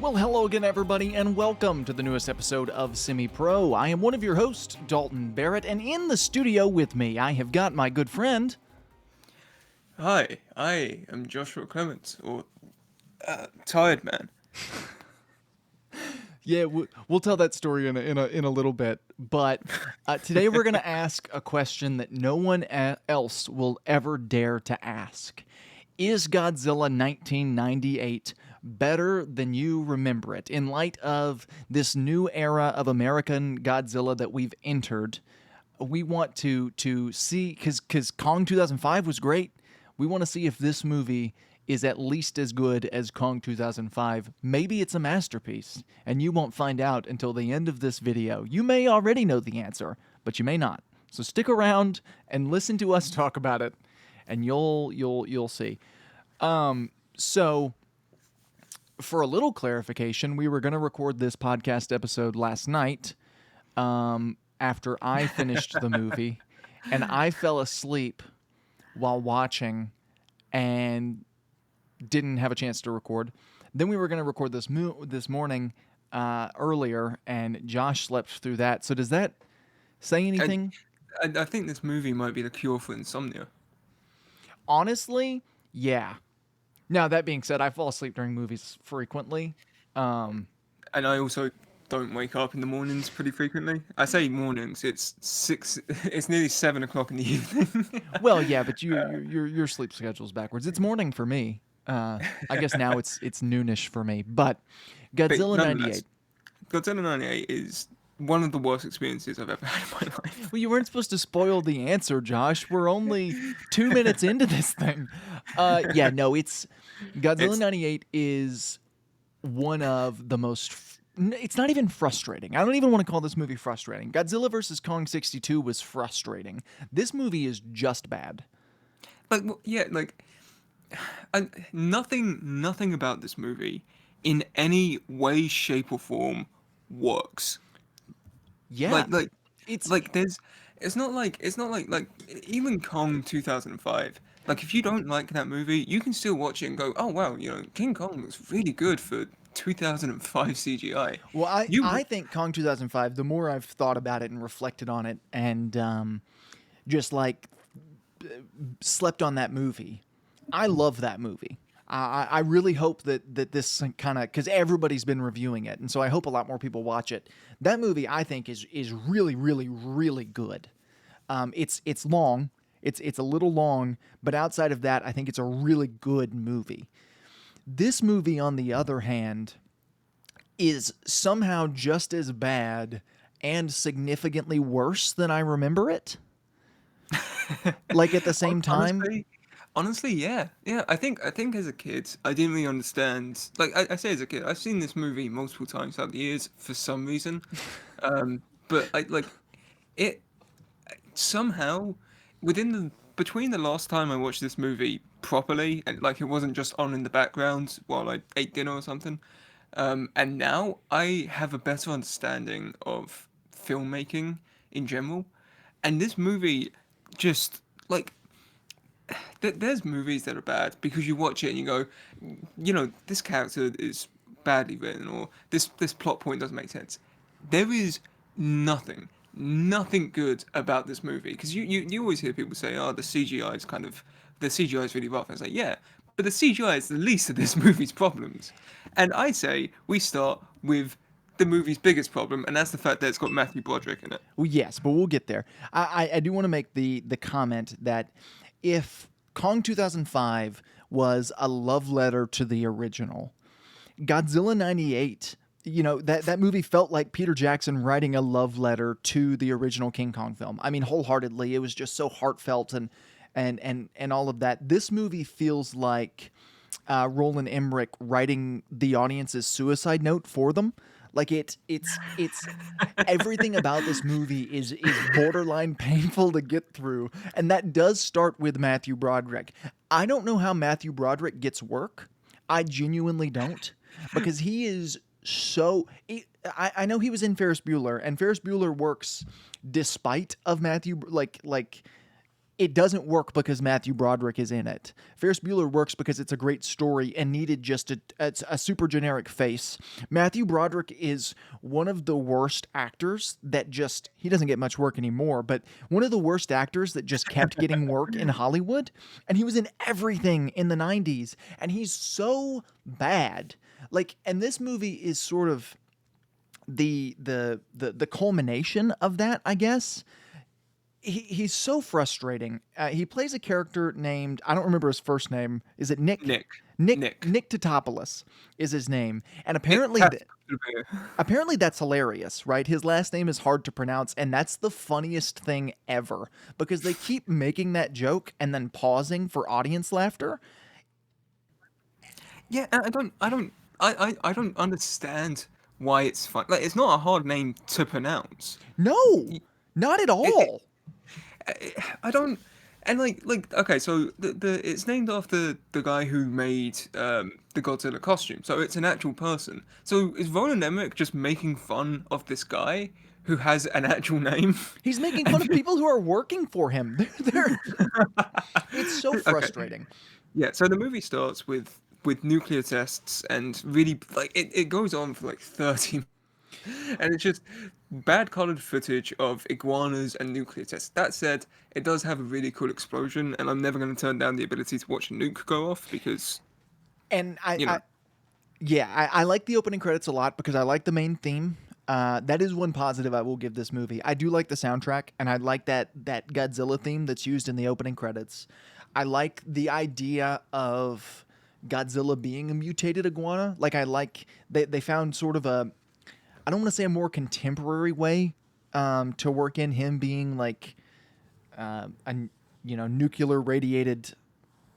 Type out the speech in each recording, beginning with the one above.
Well, hello again, everybody, and welcome to the newest episode of Semi-Pro. I am one of your hosts, Dalton Barrett, and in the studio with me, I have got my good friend. Hi, I am Joshua Clements, or Tired Man. Yeah, we'll tell that story in a little bit, but today we're going to ask a question that no one else will ever dare to ask. Is Godzilla 1998 better than you remember it? In light of this new era of American Godzilla that we've entered, we want to see, because Kong 2005 was great. We want to see if this movie is at least as good as Kong 2005. Maybe it's a masterpiece, and you won't find out until the end of this video. You may already know the answer, but you may not. So stick around and listen to us talk about it, and you'll see. So for a little clarification, we were going to record this podcast episode last night after I finished the movie, and I fell asleep while watching and didn't have a chance to record. Then we were going to record this morning earlier, and Josh slept through that. So does that say anything? I think this movie might be the cure for insomnia. Honestly, yeah. Now, that being said, I fall asleep during movies frequently. And I also don't wake up in the mornings pretty frequently. I say mornings, it's nearly 7 o'clock in the evening. Well, yeah, but your sleep schedule's backwards. It's morning for me. I guess now it's noonish for me. But Godzilla nonetheless, 98. Godzilla 98 is one of the worst experiences I've ever had in my life. Well, you weren't supposed to spoil the answer, Josh. We're only 2 minutes into this thing. Yeah, no, it's Godzilla 98 is one of the most. It's not even frustrating. I don't even want to call this movie frustrating. Godzilla vs. Kong 62 was frustrating. This movie is just bad. Nothing about this movie in any way, shape, or form works. Yeah, It's like there's it's not like even Kong 2005. Like if you don't like that movie, you can still watch it and go, "Oh wow, King Kong looks really good for 2005 CGI." well, I You I think Kong 2005. The more I've thought about it and reflected on it, and just like slept on that movie, I love that movie. I really hope that this kind of, because everybody's been reviewing it, and so I hope a lot more people watch it. That movie, I think, is really, really, really good. It's long. It's a little long, but outside of that, I think it's a really good movie. This movie, on the other hand, is somehow just as bad and significantly worse than I remember it. Like at the same time. honestly, yeah. I think as a kid, I didn't really understand. Like I say, as a kid, I've seen this movie multiple times throughout the years for some reason, but I like it somehow within the between the last time I watched this movie properly and like it wasn't just on in the background while I ate dinner or something, and now I have a better understanding of filmmaking in general, and this movie just like there's movies that are bad because you watch it and you go, this character is badly written or this plot point doesn't make sense. There is nothing good about this movie because you always hear people say, oh, the CGI is really rough. And it's like, yeah, but the CGI is the least of this movie's problems. And I say we start with the movie's biggest problem, and that's the fact that it's got Matthew Broderick in it. Well, yes, but we'll get there. I do want to make the comment that if Kong 2005 was a love letter to the original, Godzilla 98, that movie felt like Peter Jackson writing a love letter to the original King Kong film. I mean, wholeheartedly. It was just so heartfelt and all of that. This movie feels like Roland Emmerich writing the audience's suicide note for them. Like it's everything about this movie is borderline painful to get through, and that does start with Matthew Broderick. I don't know how Matthew Broderick gets work. I genuinely don't, because he is so. I know he was in Ferris Bueller, and Ferris Bueller works despite of Matthew. Like it doesn't work because Matthew Broderick is in it. Ferris Bueller works because it's a great story and needed just a super generic face. Matthew Broderick is one of the worst actors that just, he doesn't get much work anymore, but one of the worst actors that just kept getting work in Hollywood. And he was in everything in the 90s. And he's so bad. Like, and this movie is sort of the culmination of that, I guess. He's so frustrating. He plays a character named, I don't remember his first name. Is it Nick? Nick. Nick Nick. Nick Totopoulos is his name, and Nick apparently that's hilarious, right? His last name is hard to pronounce, and that's the funniest thing ever because they keep making that joke and then pausing for audience laughter. Yeah, I don't understand why it's fun. Like, it's not a hard name to pronounce. No, not at It, all. I don't, and okay, so the it's named after the guy who made the Godzilla costume, so it's an actual person. So is Roland Emmerich just making fun of this guy who has an actual name? He's making fun of people who are working for him. It's so Okay, frustrating. yeah. So the movie starts with nuclear tests and really like it goes on for like 30 and it's just bad colored footage of iguanas and nuclear tests. That said, it does have a really cool explosion, and I'm never going to turn down the ability to watch a nuke go off because, And you know, I like the opening credits a lot because I like the main theme. That is one positive I will give this movie. I do like the soundtrack, and I like that Godzilla theme that's used in the opening credits. I like the idea of Godzilla being a mutated iguana. Like I like they found sort of a, I don't want to say a more contemporary way to work in him being like a nuclear radiated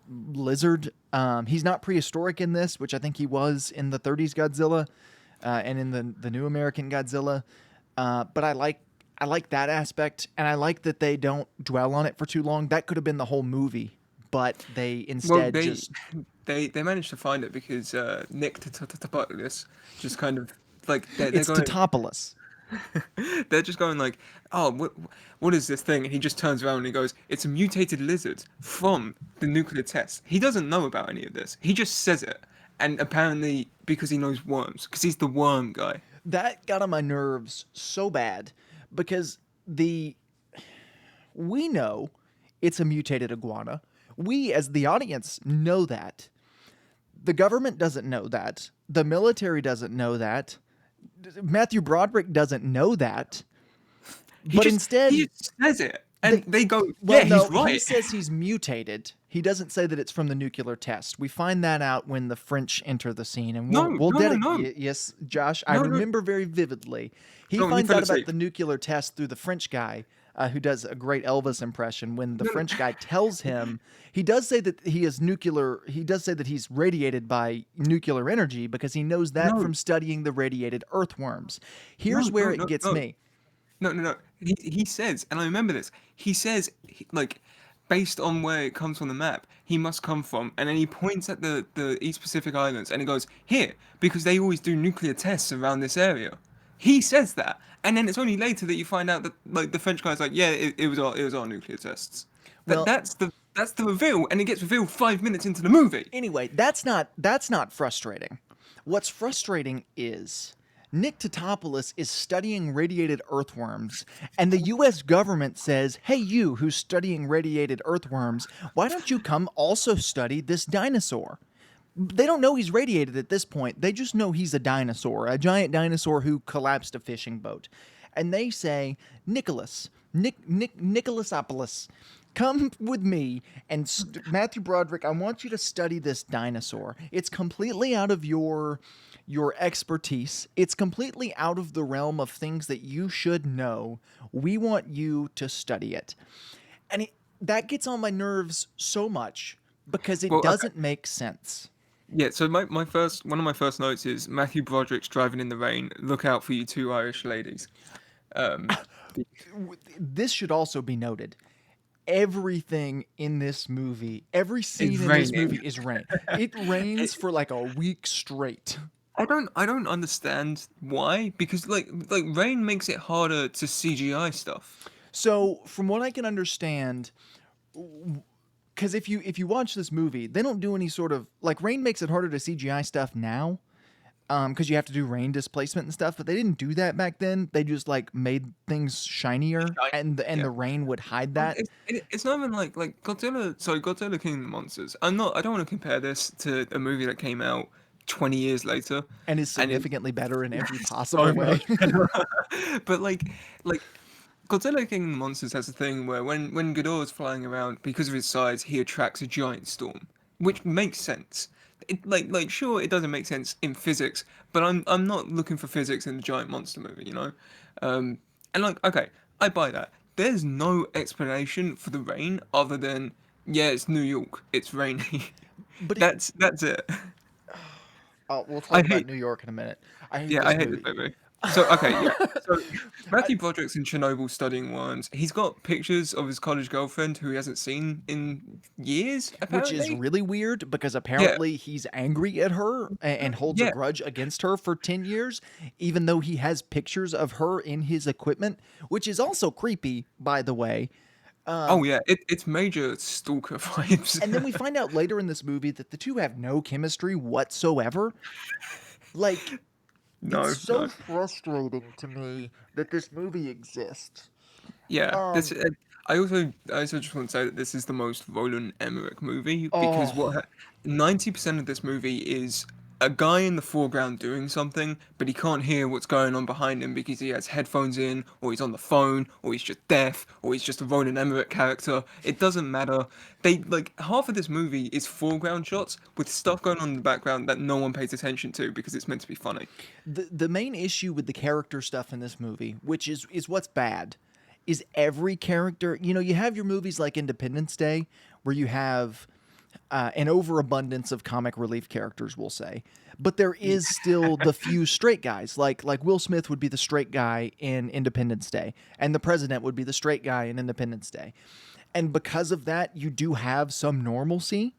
lizard. He's not prehistoric in this, which I think he was in the 30s Godzilla and in the new American Godzilla. But I like that aspect, and I like that they don't dwell on it for too long. That could have been the whole movie, but they well, instead just they managed to find it because Nick Totopoulos just kind of like they're it's going Totopoulos. they're just going like, oh, what is this thing? And he just turns around and he goes, it's a mutated lizard from the nuclear test. He doesn't know about any of this. He just says it, and apparently because he knows worms, because he's the worm guy. That got on my nerves so bad because we know it's a mutated iguana. We as the audience know that. The government doesn't know that. The military doesn't know that. Matthew Broderick doesn't know that. But instead, he just says it, and they go, well, yeah, no, he's right. he says he's mutated. He doesn't say that it's from the nuclear test. We find that out when the French enter the scene, and No, we'll no, no, no, yes, Josh, I no, no. remember very vividly. He No, you finds fell out about asleep. the nuclear test through the French guy, who does a great Elvis impression. When the No, no. French guy tells him, he does say that he is nuclear. He does say that he's radiated by nuclear energy because he knows that No, from studying the radiated earthworms. no, Here's where no, it no, gets no. me. No, no, no. He says, and I remember this. He says, like, based on where it comes from the map, he must come from, and then he points at the East Pacific Islands, and he goes, here, because they always do nuclear tests around this area. He says that, and then it's only later that you find out that like the French guy's like, yeah, it was all nuclear tests. Well, That's the reveal, and it gets revealed 5 minutes into the movie. anyway, that's not frustrating. What's frustrating is Nick Totopoulos is studying radiated earthworms, and the U.S. government says, "Hey, you who's studying radiated earthworms, why don't you come also study this dinosaur?" They don't know he's radiated at this point. They just know he's a dinosaur, a giant dinosaur who collapsed a fishing boat. And they say, Nicholasopoulos, come with me. And Matthew Broderick, I want you to study this dinosaur. It's completely out of your expertise. It's completely out of the realm of things that you should know. We want you to study it. And that gets on my nerves so much because it Well, okay. doesn't make sense. Yeah, so my first one of my first notes is Matthew Broderick's driving in the rain. Look out for you two Irish ladies. Um, This should also be noted. Everything in this movie, every scene it's in this raining. movie is rain. It rains It, for like a week straight. I don't understand why because like rain makes it harder to CGI stuff. So, from what I can understand, Because if you watch this movie, they don't do any sort of like Rain makes it harder to CGI stuff now. Because you have to do rain displacement and stuff, but they didn't do that back then. They just like made things shinier, Shiny. and Yeah. the rain would hide Like, that, it's not even like Godzilla. Sorry, Godzilla King of the Monsters. I don't want to compare this to a movie that came out 20 years later, and is and it's significantly better in every so possible way. much better. But like Godzilla King of the Monsters has a thing where when Ghidorah's flying around, because of his size, he attracts a giant storm, which makes sense. Like sure, it doesn't make sense in physics, but I'm not looking for physics in a giant monster movie, you know. Um, and like okay, I buy that. There's no explanation for the rain other than yeah, it's New York, it's rainy. But That's it. we'll I talk about hate New York in a minute. I hate Yeah, I this hate this movie. movie. So okay, yeah. So I, Matthew Broderick's in Chernobyl studying worms. He's got pictures of his college girlfriend who he hasn't seen in years, which is apparently. really weird because Yeah, apparently he's angry at her and holds a yeah. grudge against her for 10 years, even though he has pictures of her in his equipment, which is also creepy, by the way. Oh yeah, it's major stalker vibes. And then we find out later in this movie that the two have no chemistry whatsoever. Like, it's No, so no. frustrating to me that this movie exists. Yeah, this. Um, I also just want to say that this is the most Roland Emmerich movie because oh, 90% of this movie is a guy in the foreground doing something, but he can't hear what's going on behind him because he has headphones in, or he's on the phone, or he's just deaf, or he's just a Roland Emmerich character. It doesn't matter. They like half of this movie is foreground shots with stuff going on in the background that no one pays attention to because it's meant to be funny. the main issue with the character stuff in this movie, which is what's bad, is every character. You know, you have your movies like Independence Day, where you have an overabundance of comic relief characters, we'll say, but there is still the few straight guys. Like Will Smith would be the straight guy in Independence Day, and the president would be the straight guy in Independence Day, and because of that, you do have some normalcy.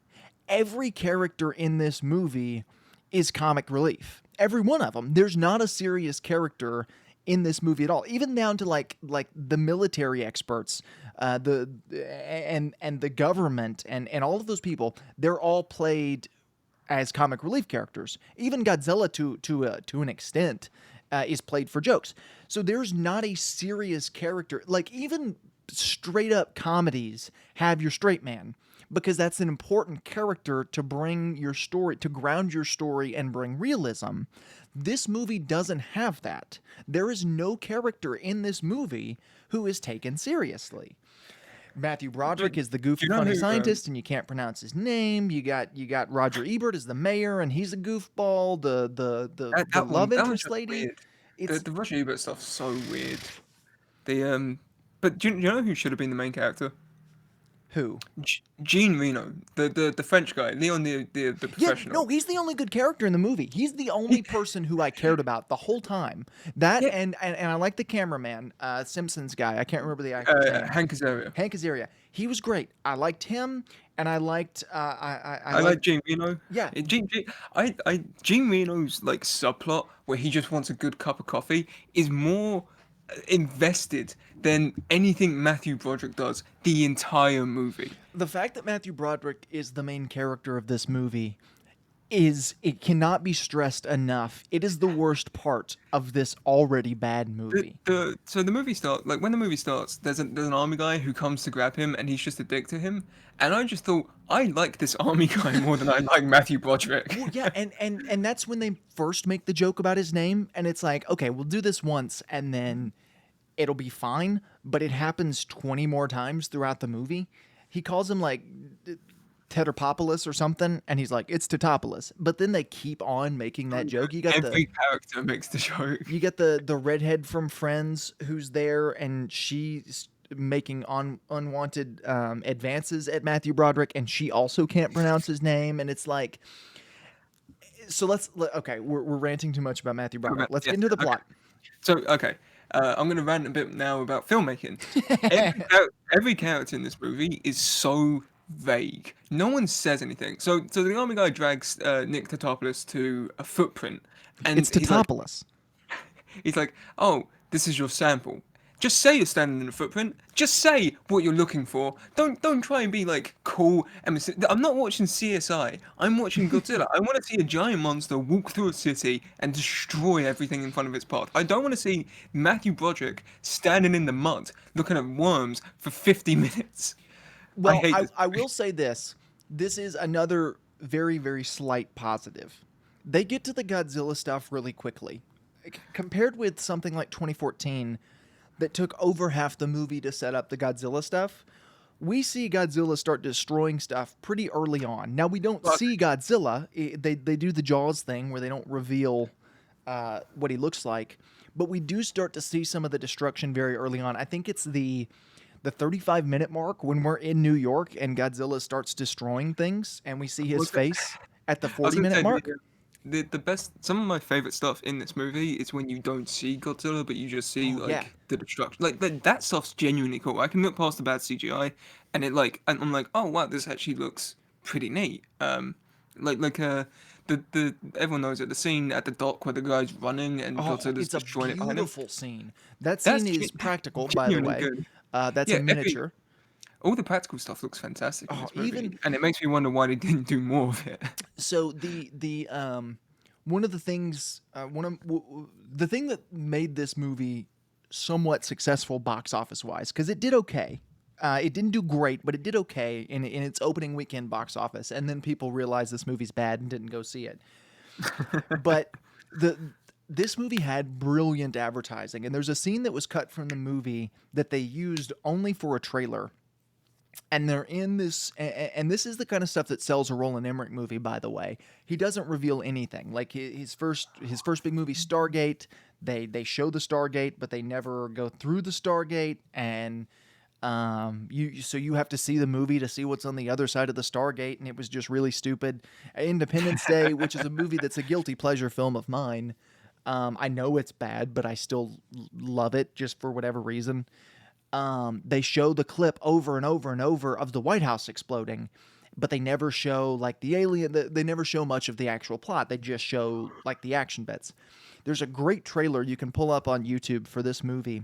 Every character in this movie is comic relief. Every one of them. There's not a serious character in this movie at all. Even down to like the military experts, the and the government and all of those people. They're all played as comic relief characters. Even Godzilla, to an extent, is played for jokes. So there's not a serious character. Like even straight up comedies have your straight man because that's an important character to bring your story, to ground your story and bring realism. This movie doesn't have that. There is no character in this movie who is taken seriously. Matthew Do, Broderick do is the goofy, you know funny who? scientist, and you can't pronounce his name. You got Roger Ebert as the mayor, and he's a goofball. The love That one's interest just lady. weird. The It's the Roger Ebert stuff's so weird. The but do you know who should have been the main character? who? Jean Reno, the French guy, Leon the Yeah, professional. no, he's the only good character in the movie. He's the only person who I cared about the whole time. That Yeah, and I like the cameraman, Simpsons guy. I can't remember the actor's name. Hank Azaria. Hank Azaria. He was great. I liked him, and I liked I I like liked Jean Reno. yeah. Jean Reno's like subplot where he just wants a good cup of coffee is more invested than anything Matthew Broderick does the entire movie. The fact that Matthew Broderick is the main character of this movie is it cannot be stressed enough. It is the worst part of this already bad movie. So the movie starts like when the movie starts. There's an army guy who comes to grab him, and he's just a dick to him. And I just thought I like this army guy more than I like Matthew Broderick. Well, yeah, and that's when they first make the joke about his name, and it's like, okay, we'll do this once, and then it'll be fine. But it happens 20 more times throughout the movie. He calls him like Tetrapopoulos or something, and he's like, it's Totopoulos. But then they keep on making that joke. Every character makes the joke. You get the redhead from Friends who's there, and she's making unwanted advances at Matthew Broderick, and she also can't pronounce his name, and it's like, so okay, we're ranting too much about Matthew Broderick. Let's get Yes, into the okay. plot. So okay, I'm gonna rant a bit now about filmmaking. Every character in this movie is so vague. No one says anything. So the army guy drags Nick Tatopoulos to a footprint, and It's Totopoulos. he's like, "Oh, this is your sample." Just say you're standing in a footprint. Just say what you're looking for. Don't try and be like cool and I'm not watching CSI. I'm watching Godzilla. I want to see a giant monster walk through a city and destroy everything in front of its path. I don't want to see Matthew Broderick standing in the mud looking at worms for 50 minutes. I Well, hate I, this I movie. will say this. This is another very, very slight positive. They get to the Godzilla stuff really quickly. Compared with something like 2014 that took over half the movie to set up the Godzilla stuff, we see Godzilla start destroying stuff pretty early on. Now, we don't But see Godzilla. They do the Jaws thing where they don't reveal what he looks like, but we do start to see some of the destruction very early on. I think it's the 35-minute mark when we're in New York and Godzilla starts destroying things and we see I his was gonna, face at the I was gonna 40-minute say mark. the best. Some of my favorite stuff in this movie is when you don't see Godzilla, but you just see Oh yeah. like the destruction. Like that stuff's genuinely cool. I can look past the bad CGI, and and I'm like, oh wow, this actually looks pretty neat. Like the everyone knows it. The scene at the dock where the guy's running and Oh, Godzilla's it's a destroying it behind him. beautiful scene. That That's scene is practical, by the genuinely way. good. That's a Yeah, miniature. all the practical stuff looks fantastic in Oh, this even movie, and it makes me wonder why they didn't do more of it. so one of the things the thing that made this movie somewhat successful box office wise, because it did okay. It didn't do great, but it did okay in its opening weekend box office, and then people realized this movie's bad and didn't go see it. But the this movie had brilliant advertising, and there's a scene that was cut from the movie that they used only for a trailer, and they're in this and this is the kind of stuff that sells a Roland Emmerich movie, by the way. He doesn't reveal anything. Like his first big movie, Stargate, they show the Stargate, but they never go through the Stargate, and you have to see the movie to see what's on the other side of the Stargate, and it was just really stupid. Independence Day, which is a movie that's a guilty pleasure film of mine. I know it's bad, but I still love it just for whatever reason. They show the clip over and over and over of the White House exploding, but they never show like the alien. They never show much of the actual plot. They just show like the action bits. There's a great trailer you can pull up on YouTube for this movie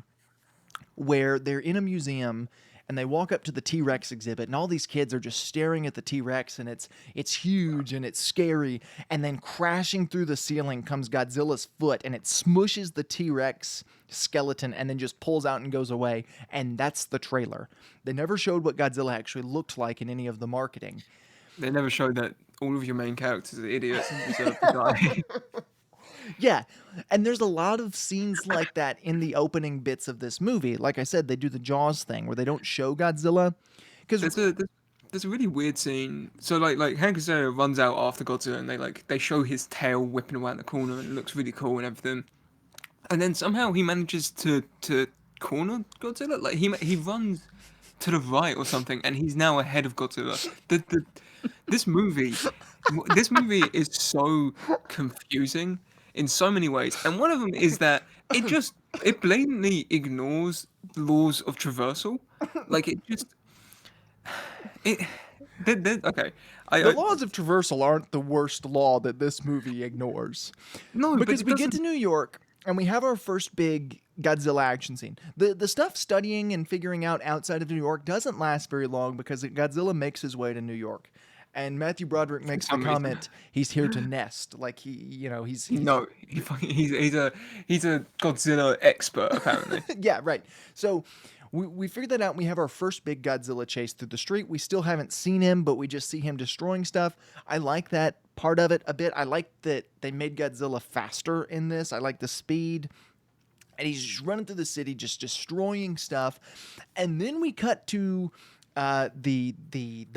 where they're in a museum and they walk up to the T-Rex exhibit, and all these kids are just staring at the T-Rex, and it's huge and it's scary, and then crashing through the ceiling comes Godzilla's foot, and it smushes the T-Rex skeleton and then just pulls out and goes away, and that's the trailer. They never showed what Godzilla actually looked like in any of the marketing. They never showed that all of your main characters are idiots and deserve to die. Yeah, and there's a lot of scenes like that in the opening bits of this movie. Like I said, they do the Jaws thing where they don't show Godzilla because There's a really weird scene. So like Hank Azaria runs out after Godzilla and they show his tail whipping around the corner and it looks really cool and everything. And then somehow he manages to corner Godzilla. Like he runs to the right or something and he's now ahead of Godzilla. The this movie this movie is so confusing in so many ways. And one of them is that it blatantly ignores the laws of traversal. Like it just it okay. the I laws of traversal aren't the worst law that this movie ignores. no, but Because it we get to doesn't. New York and we have our first big Godzilla action scene. The stuff studying and figuring out outside of New York doesn't last very long because Godzilla makes his way to New York. And Matthew Broderick For makes the some reason. comment he's here to nest. Like he's No, he's a Godzilla expert apparently. yeah, right. So we figured that out. We have our first big Godzilla chase through the street. We still haven't seen him, but we just see him destroying stuff. I like that part of it a bit. I like that they made Godzilla faster in this. I like the speed. And he's just running through the city, just destroying stuff. And then we cut to the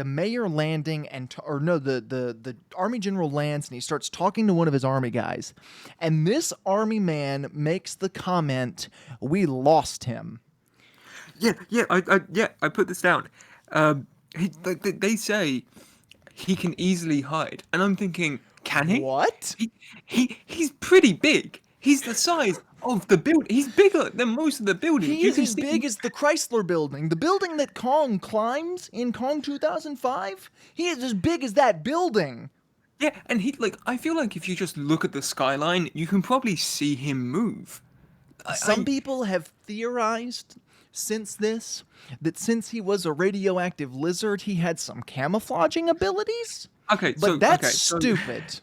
mayor landing or no, the army general lands, and he starts talking to one of his army guys, and this army man makes the comment, "We lost him." I put this down. They say he can easily hide, and I'm thinking, can he? What? He's pretty big. He's the size of the building. He's bigger than most of the buildings. He You is can as see. big as the Chrysler building, the building that Kong climbed in Kong 2005. He is as big as that building. Yeah, and I feel like if you just look at the skyline, you can probably see him move. Some people have theorized since this that since he was a radioactive lizard, he had some camouflaging abilities. Okay, But so that's okay, so stupid.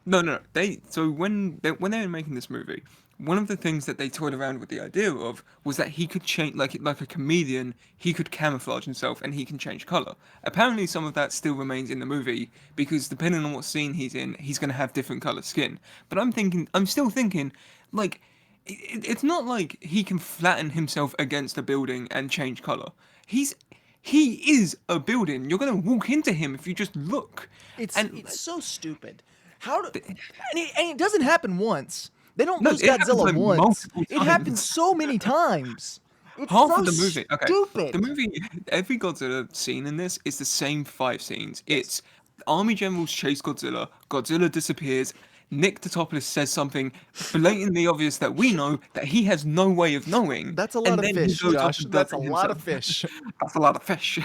no, no, no. When they were making this movie, one of the things that they toyed around with the idea of was that he could change, like a chameleon, he could camouflage himself and he can change color. Apparently, some of that still remains in the movie because depending on what scene he's in, he's gonna have different color skin. But I'm still thinking, like, it's not like he can flatten himself against a building and change color. He's he is a building. You're gonna walk into him if you just look. And It's so stupid. How do and it doesn't happen once. They don't no, lose it happens Godzilla like once. multiple It happens times. so many times. It's Half so of the movie, okay. The stupid. movie, every Godzilla scene in this is the same 5 scenes. Yes. It's army generals chase Godzilla, Godzilla disappears, Nick Totopoulos says something blatantly obvious that we know that he has no way of knowing, That's a lot and of then he fish, goes off Josh. and does That's a it lot himself. of fish. That's a lot of fish.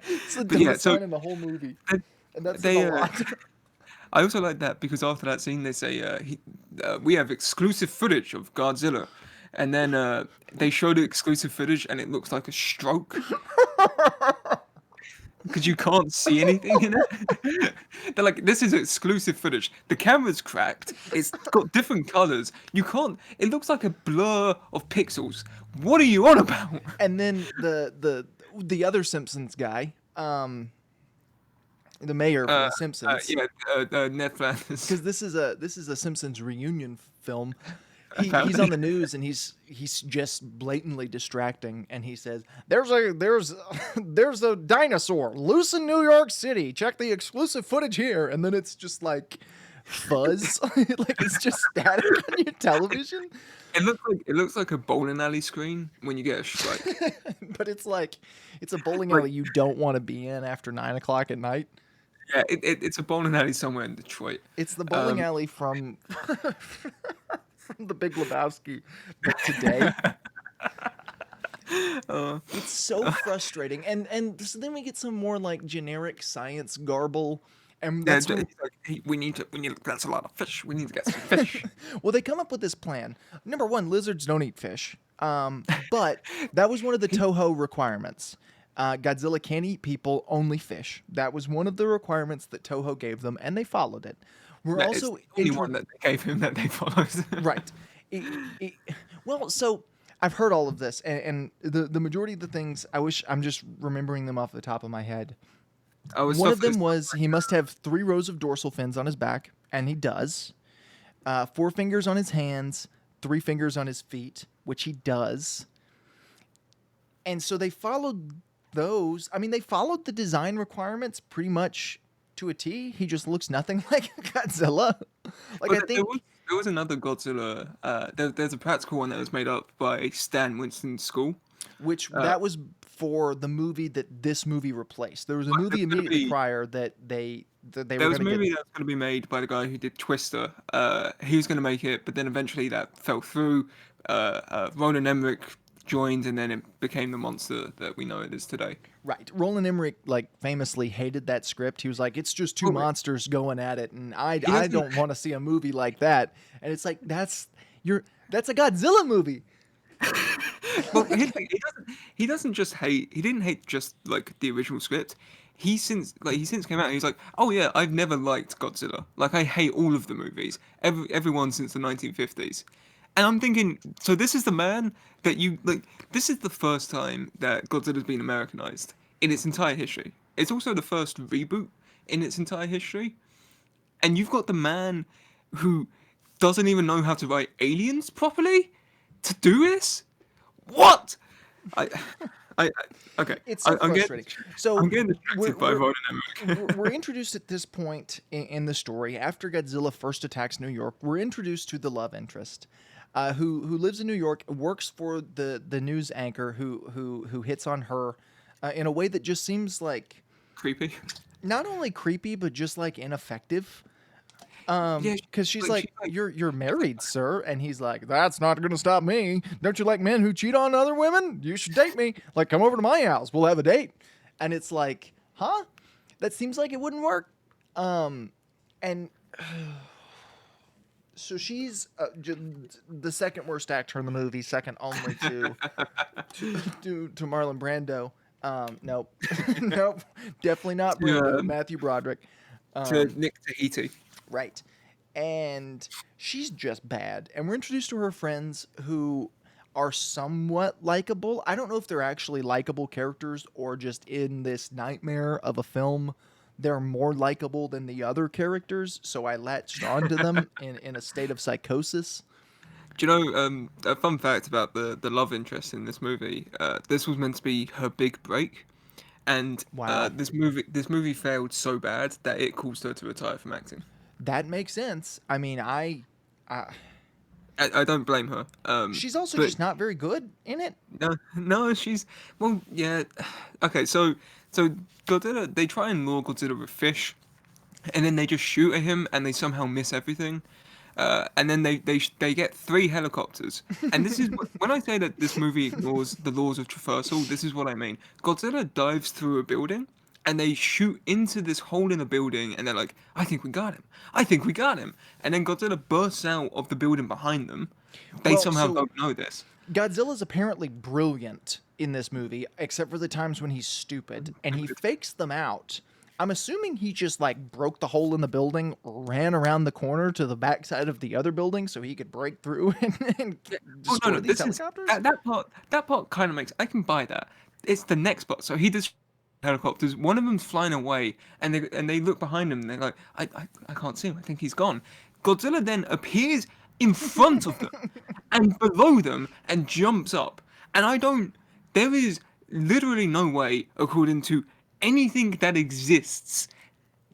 It's the But yeah, dumbest so line in the whole movie. they, And that's in a they lot. I also like that because after that scene they say we have exclusive footage of Godzilla, and then they show the exclusive footage and it looks like a stroke because you can't see anything in it. They're like, this is exclusive footage. The camera's cracked. It's got different colors. You can't. It looks like a blur of pixels. What are you on about? And then the other Simpsons guy, the mayor from The Simpsons, Yeah, Ned Flanders. because this is a Simpsons reunion film. He's Apparently. on the news and he's just blatantly distracting, and he says, there's a dinosaur loose in New York City. Check the exclusive footage here." And then it's just like fuzz, like it's just static on your television. It looks like a bowling alley screen when you get a strike. But it's a bowling Like, alley you don't want to be in after 9 o'clock at night. yeah, it's a bowling alley somewhere in Detroit. It's the bowling Um, alley from from The Big Lebowski, but today. uh, It's so frustrating, and so then we get some more like generic science garble, and yeah, that's when it's like, hey, that's a lot of fish. We need to get some fish. well they come up with this plan. Number one, lizards don't eat fish, but that was one of the Toho requirements. Godzilla can't eat people, only fish. That was one of the requirements that Toho gave them, and they followed it. We're That is also the only one that they gave him that they followed. right. It- it- well, so I've heard all of this, and the majority of the things I'm just remembering them off the top of my head. I was One so of them first- was he must have 3 rows of dorsal fins on his back, and he does. 4 fingers on his hands, 3 fingers on his feet, which he does. And so they followed those. I mean, they followed the design requirements pretty much to a T. He just looks nothing like Godzilla. Like, I But think there was another Godzilla. There's a practical one that was made up by Stan Winston's school. which Uh, that was for the movie that this movie replaced. There was a Right, movie there's gonna immediately be- prior that they There were was a going to movie get. that's going to be made by the guy who did Twister. He was going to make it, but then eventually that fell through. Roland Emmerich joined, and then it became the monster that we know it is today. Right. Roland Emmerich like famously hated that script. He was like, it's just two Oh, monsters going at it, and I doesn't- don't want to see a movie like that. And it's like that's a Godzilla movie. Well, here's the thing, he doesn't just hate. He didn't hate just like the original script. He since came out. And he's like, oh yeah, I've never liked Godzilla. Like I hate all of the movies. Everyone since the 1950s. And I'm thinking, so this is the man that you like. This is the first time that Godzilla's been Americanized in its entire history. It's also the first reboot in its entire history. And you've got the man who doesn't even know how to write aliens properly to do this. What? I, I okay. It's so I'm frustrating. So I'm getting we're- distracted by we're- Roland Emmerich. we're introduced at this point in the story after Godzilla first attacks New York. We're introduced to the love interest, who lives in New York, works for the news anchor who hits on her in a way that just seems like Creepy. not only creepy but just like ineffective. Yeah, Because she's like, like, you're married, sir, and he's like, that's not gonna stop me. Don't you like men who cheat on other women? You should date me. Like, come over to my house. We'll have a date. And it's like, huh? That seems like it wouldn't work. And So she's the second worst actor in the movie, second only to to Marlon Brando. Nope, nope, definitely not to Brando. Matthew Broderick. to Um, Nick Tahiti. right, and she's just bad. And we're introduced to her friends who are somewhat likable. I don't know if they're actually likable characters or just in this nightmare of a film. They're more likable than the other characters, so I latched onto them in a state of psychosis. Do you know a fun fact about the love interest in this movie? This was meant to be her big break, and Wow. this movie failed so bad that it caused her to retire from acting. That makes sense. I mean, I I don't blame her. she's also But just not very good in it. no, no, she's well, yeah. Okay, so Godzilla, they try and lure Godzilla with fish, and then they just shoot at him, and they somehow miss everything. And then they get three helicopters. And this is when I say that this movie ignores the laws of traversal. This is what I mean. Godzilla dives through a building, and they shoot into this hole in the building, and they're like, "I think we got him. I think we got him." And then Godzilla bursts out of the building behind them. They Well, somehow so don't know this. Godzilla's apparently brilliant in this movie, except for the times when he's stupid, and he fakes them out. I'm assuming he just like broke the hole in the building, ran around the corner to the backside of the other building so he could break through and Oh no, destroy no, these this is helicopters. that part kind of makes I can buy that. It's the next part. So he does helicopters. One of them's flying away, and they look behind him. And they're like, I can't see him. I think he's gone. Godzilla then appears in front of them and below them and jumps up. And I don't. There is literally no way, according to anything that exists,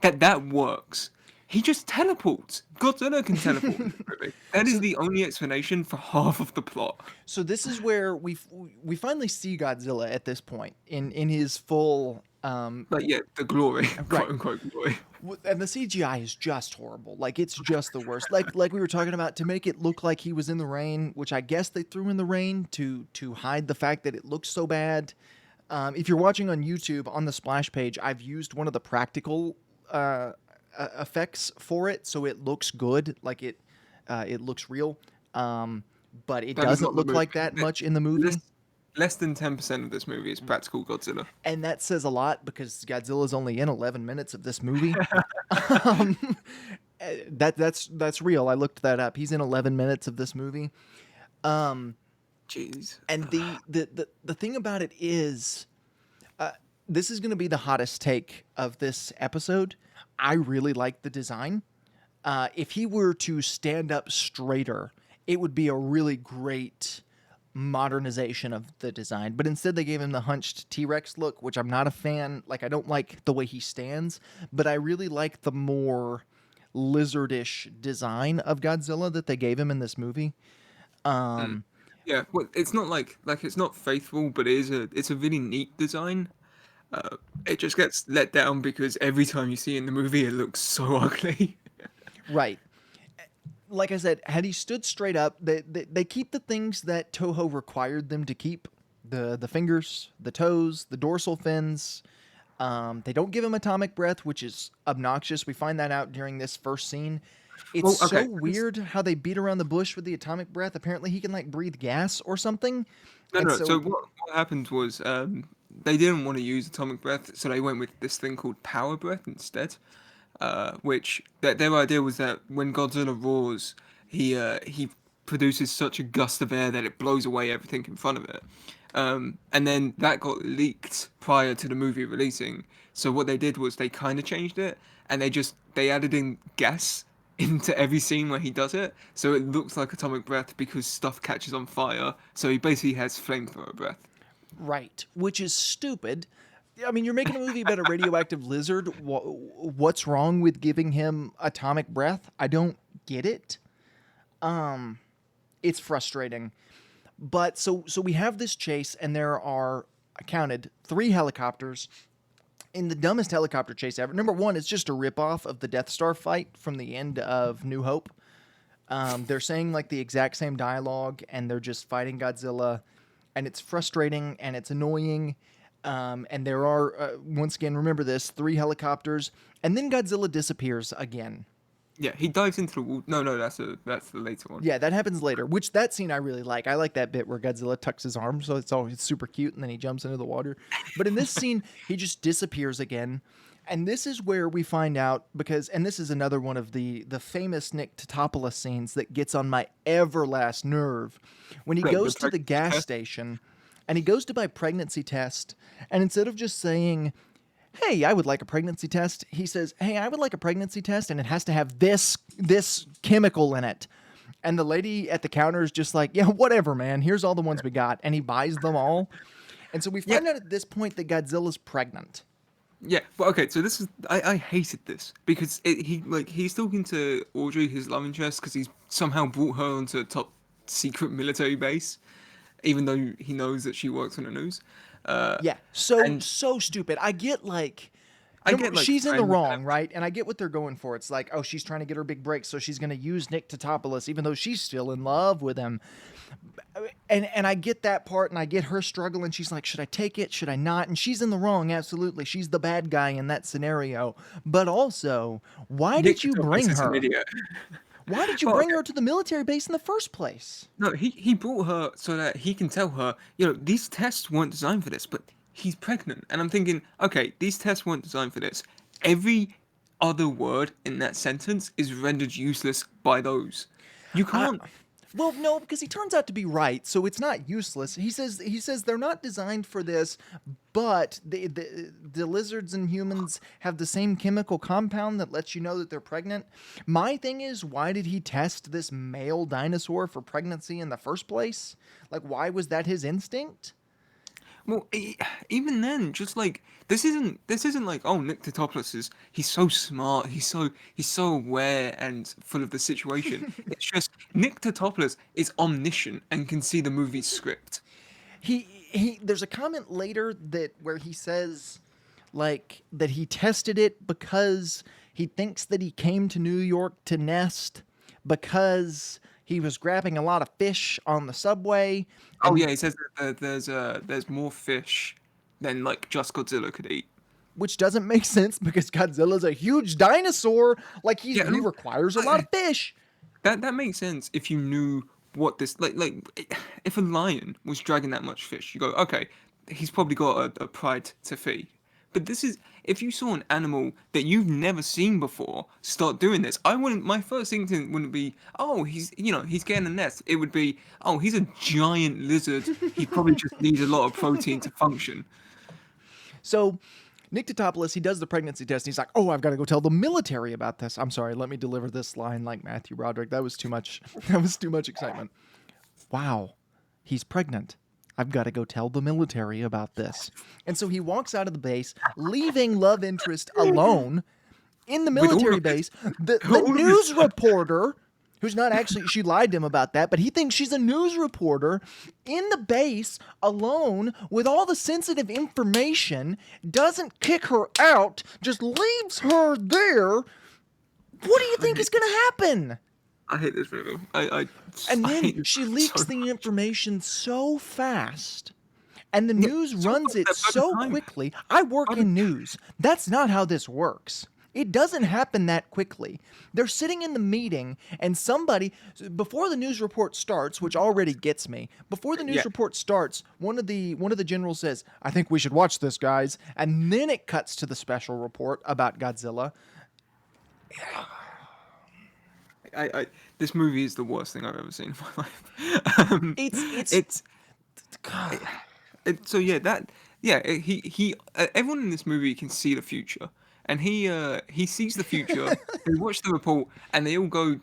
that works. He just teleports. Godzilla can teleport in this movie. That is So the only explanation for half of the plot. So this is where we finally see Godzilla at this point in his full Like, yeah, the glory, right. quote unquote glory. And the CGI is just horrible. Like it's just the worst. Like we were talking about, to make it look like he was in the rain, which I guess they threw in the rain to hide the fact that it looks so bad. If you're watching on YouTube on the splash page, I've used one of the practical effects for it, so it looks good. Like it looks real. But it That is doesn't not the look movie. like that much in the Less, movie. less than 10% of this movie is practical Godzilla. And that says a lot because Godzilla's only in 11 minutes of this movie. um, that's real. I looked that up. He's in 11 minutes of this movie. Um, Jeez. and the thing about it is, this is going to be the hottest take of this episode. I really like the design. If he were to stand up straighter, it would be a really great modernization of the design. But instead, they gave him the hunched T-Rex look, which I'm not a fan. Like, I don't like the way he stands, but I really like the more lizardish design of Godzilla that they gave him in this movie. Mm. Um, Yeah, well, it's not like it's not faithful, but it's a really neat design. It just gets let down because every time you see it in the movie, it looks so ugly. right. Like I said, had he stood straight up, they keep the things that Toho required them to keep: the fingers, the toes, the dorsal fins. They don't give him atomic breath, which is obnoxious. We find that out during this first scene. It's Well, so okay. weird how they beat around the bush with the atomic breath. Apparently, he can like breathe gas or something. No, And no. So so, what happened was they didn't want to use atomic breath, so they went with this thing called power breath instead. Which their idea was that when Godzilla roars, he produces such a gust of air that it blows away everything in front of it. And then that got leaked prior to the movie releasing. So what they did was they kind of changed it, and they added in gas into every scene where he does it, so it looks like atomic breath because stuff catches on fire. So he basically has flamethrower breath. right, which is stupid. I mean, you're making a movie about a radioactive lizard. What's wrong with giving him atomic breath? I don't get it. It's frustrating. But so we have this chase, and there are, I counted, 3 helicopters in the dumbest helicopter chase ever. Number one is just a ripoff of the Death Star fight from the end of New Hope. They're saying like the exact same dialogue, and they're just fighting Godzilla, and it's frustrating and it's annoying. And there are, once again, remember this, 3 helicopters, and then Godzilla disappears again. Yeah, he dives into the wall. No, that's the later one. Yeah, that happens later, which that scene I really like. I like that bit where Godzilla tucks his arm, so it's always super cute, and then he jumps into the water. But in this scene, he just disappears again. And this is where we find out because, and this is another one of the famous Nick Totopoulos scenes that gets on my everlast nerve. When he The goes to the pregnancy gas test. station and he goes to buy pregnancy test, and instead of just saying, "Hey, I would like a pregnancy test," he says, "Hey, I would like a pregnancy test, and it has to have this chemical in it." And the lady at the counter is just like, "Yeah, whatever, man. Here's all the ones we got," and he buys them all. And so we Yeah, find out at this point that Godzilla's pregnant. yeah. But okay, so this is I hated this because he's talking to Audrey, his love interest, because he's somehow brought her onto a top secret military base, even though he knows that she works on the news. Uh, Yeah, so and so stupid. I get like I get like she's in the friends and wrong, right? And I get what they're going for. It's like, oh, she's trying to get her big break, so she's going to use Nick Totopoulos, even though she's still in love with him. And I get that part, and I get her struggle, and she's like, should I take it? Should I not? And she's in the wrong, absolutely. She's the bad guy in that scenario. But also, why Nick did you Cotopoulos bring is an her? idiot. Why did you Well, bring okay. her to the military base in the first place? No, he brought her so that he can tell her, these tests weren't designed for this, but he's pregnant. And I'm thinking, okay, these tests weren't designed for this. Every other word in that sentence is rendered useless by those. You I, can't. well, no, because he turns out to be right, so it's not useless. He says they're not designed for this, but the lizards and humans have the same chemical compound that lets you know that they're pregnant. My thing is, why did he test this male dinosaur for pregnancy in the first place? Like, why was that his instinct? Well, even then, just like this isn't like, oh, Nick Totopoulos he's so smart, he's so aware and full of the situation. It's just Nick Totopoulos is omniscient and can see the movie's script. He there's a comment later that where he says like that he tested it because he thinks that he came to New York to nest because he was grabbing a lot of fish on the subway Oh and yeah, he says that there's more fish than like just Godzilla could eat. which doesn't make sense because Godzilla's a huge dinosaur like Yeah, he requires a lot of fish. that makes sense if you knew what this if a lion was dragging that much fish, you go, okay, he's probably got a pride to feed. But this is if you saw an animal that you've never seen before start doing this, I wouldn't. My first instinct wouldn't be, oh, he's getting a nest. It would be, oh, he's a giant lizard. He probably just needs a lot of protein to function. So Nick Totopoulos, he does the pregnancy test. And he's like, "Oh, I've got to go tell the military about this." I'm sorry, let me deliver this line like Matthew Broderick. That was too much. That was too much excitement. Wow, he's pregnant. I've got to go tell the military about this. And so he walks out of the base, leaving love interest alone in the With all military of this, base. The all of this news reporter, who's not actually, she lied to him about that, but he thinks she's a news reporter in the base alone with all the sensitive information, doesn't kick her out, just leaves her there. What do you I think hate, is going to happen? I hate this movie. And I then hate this she movie so leaks the much. information so fast. And the Yeah, news so runs much it that by the so time quickly. I work by the in news. That's not how this works. It doesn't happen that quickly. They're sitting in the meeting, and somebody, before the news report starts, which already gets me, before the yeah, news report starts, one of the generals says, "I think we should watch this, guys." And then it cuts to the special report about Godzilla. I this movie is the worst thing I've ever seen in my life. It's It's so yeah, everyone in this movie can see the future, and he sees the future. They watch the report, and they all turn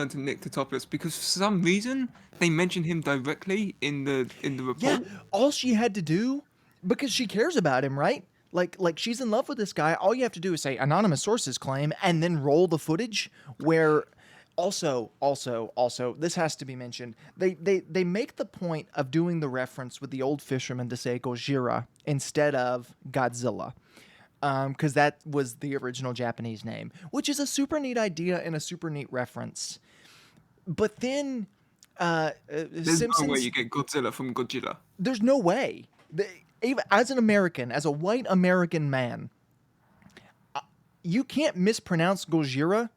to Nick Totopoulos because for some reason they mention him directly in the Yeah, report. all she had to do, because she cares about him, right? Like she's in love with this guy. All you have to do is say anonymous sources claim, and then roll the footage. Where also, this has to be mentioned. They make the point of doing the reference with the old fisherman to say Gojira instead of Godzilla. Because that was the original Japanese name, which is a super neat idea and a super neat reference. But then There's no way Simpsons you get Godzilla from Godzilla. there's no way. Even as an American, as a white American man, you can't mispronounce Gojira.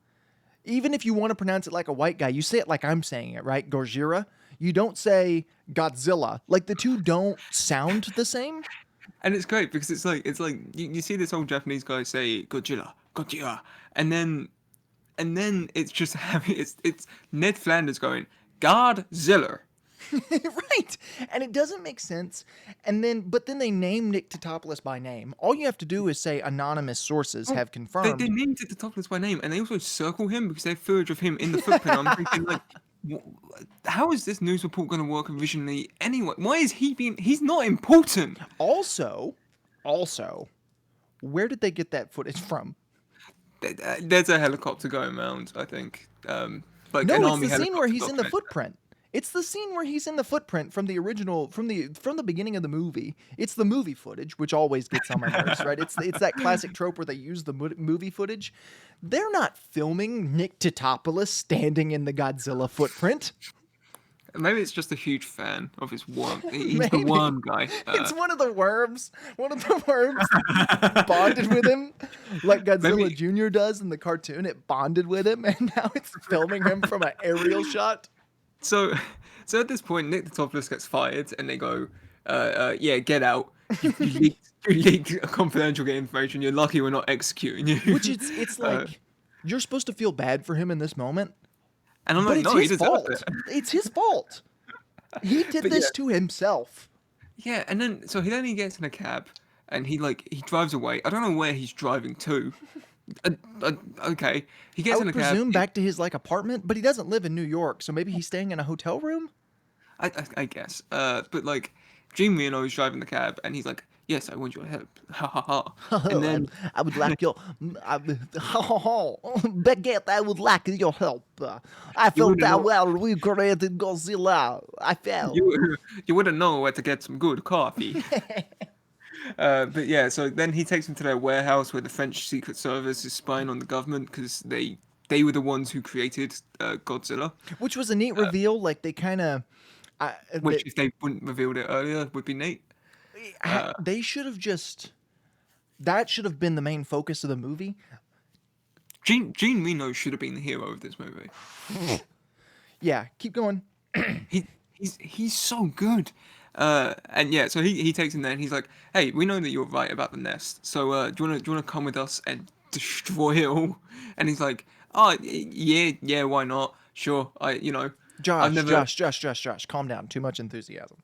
Even if you want to pronounce it like a white guy, you say it like I'm saying it, right? Gojira. You don't say Godzilla. Like the two don't sound the same. And it's great because it's like you see this old Japanese guy say Godzilla, Godzilla, and then it's just having it's Ned Flanders going Godzilla. Right. And it doesn't make sense. But then they name Nick Totopoulos by name. All you have to do is say anonymous sources Well, have they confirmed. named it the Topless by name, and they also circle him because they have footage of him in the footprint. I'm thinking like, how is this news report going to work originally anyway? Why is he being? He's not important. Also, also, where did they get that footage from? There's a helicopter going around. I think, like an No, it's army the scene where helicopter. he's in the footprint. It's the scene where he's in the footprint from the original, from the beginning of the movie. It's the movie footage, which always gets on my nerves, right? It's that classic trope where they use the movie footage. They're not filming Nick Totopoulos standing in the Godzilla footprint. Maybe it's just a huge fan of his worm. He's the Maybe. worm guy. It's one of the worms. One of the worms bonded with him, like Godzilla Maybe Jr. does in the cartoon. It bonded with him, and now it's filming him from an aerial shot. so. So at this point, Nick the Topless gets fired, and they go, "Yeah, get out. You leaked confidential information. You're lucky we're not executing you." Which it's Uh, like you're supposed to feel bad for him in this moment, and I'm but like, it's no, he his deserves fault. it. It's his fault. He did But yeah, this to himself. yeah, and then he gets in a cab, and he drives away. I don't know where he's driving to. Uh, uh, okay, he I gets in would a cab. presume back to his like apartment, but he doesn't live in New York, so maybe he's staying in a hotel room. I guess. But like, Gene Reno is driving the cab, and he's like, "Yes, I want your help." Ha ha ha. And then I would like your, Baguette. I would like your help. I you felt wouldn't that know well. We created Godzilla. I fell. you wouldn't know where to get some good coffee. But yeah, so then he takes him to their warehouse where the French Secret Service is spying on the government because they were the ones who created Godzilla. Which was a neat reveal. Like they kind of, Which, if they wouldn't revealed it earlier, would be neat. Uh, they should have just. That should have been the main focus of the movie. Gene Reno should have been the hero of this movie. Yeah, keep going. He's so good. And yeah, so he takes him there and he's like, "Hey, we know that you're right about the nest. So do you wanna come with us and destroy it all?" And he's like, "Oh yeah, why not? Sure. I've never Josh, calm down. Too much enthusiasm.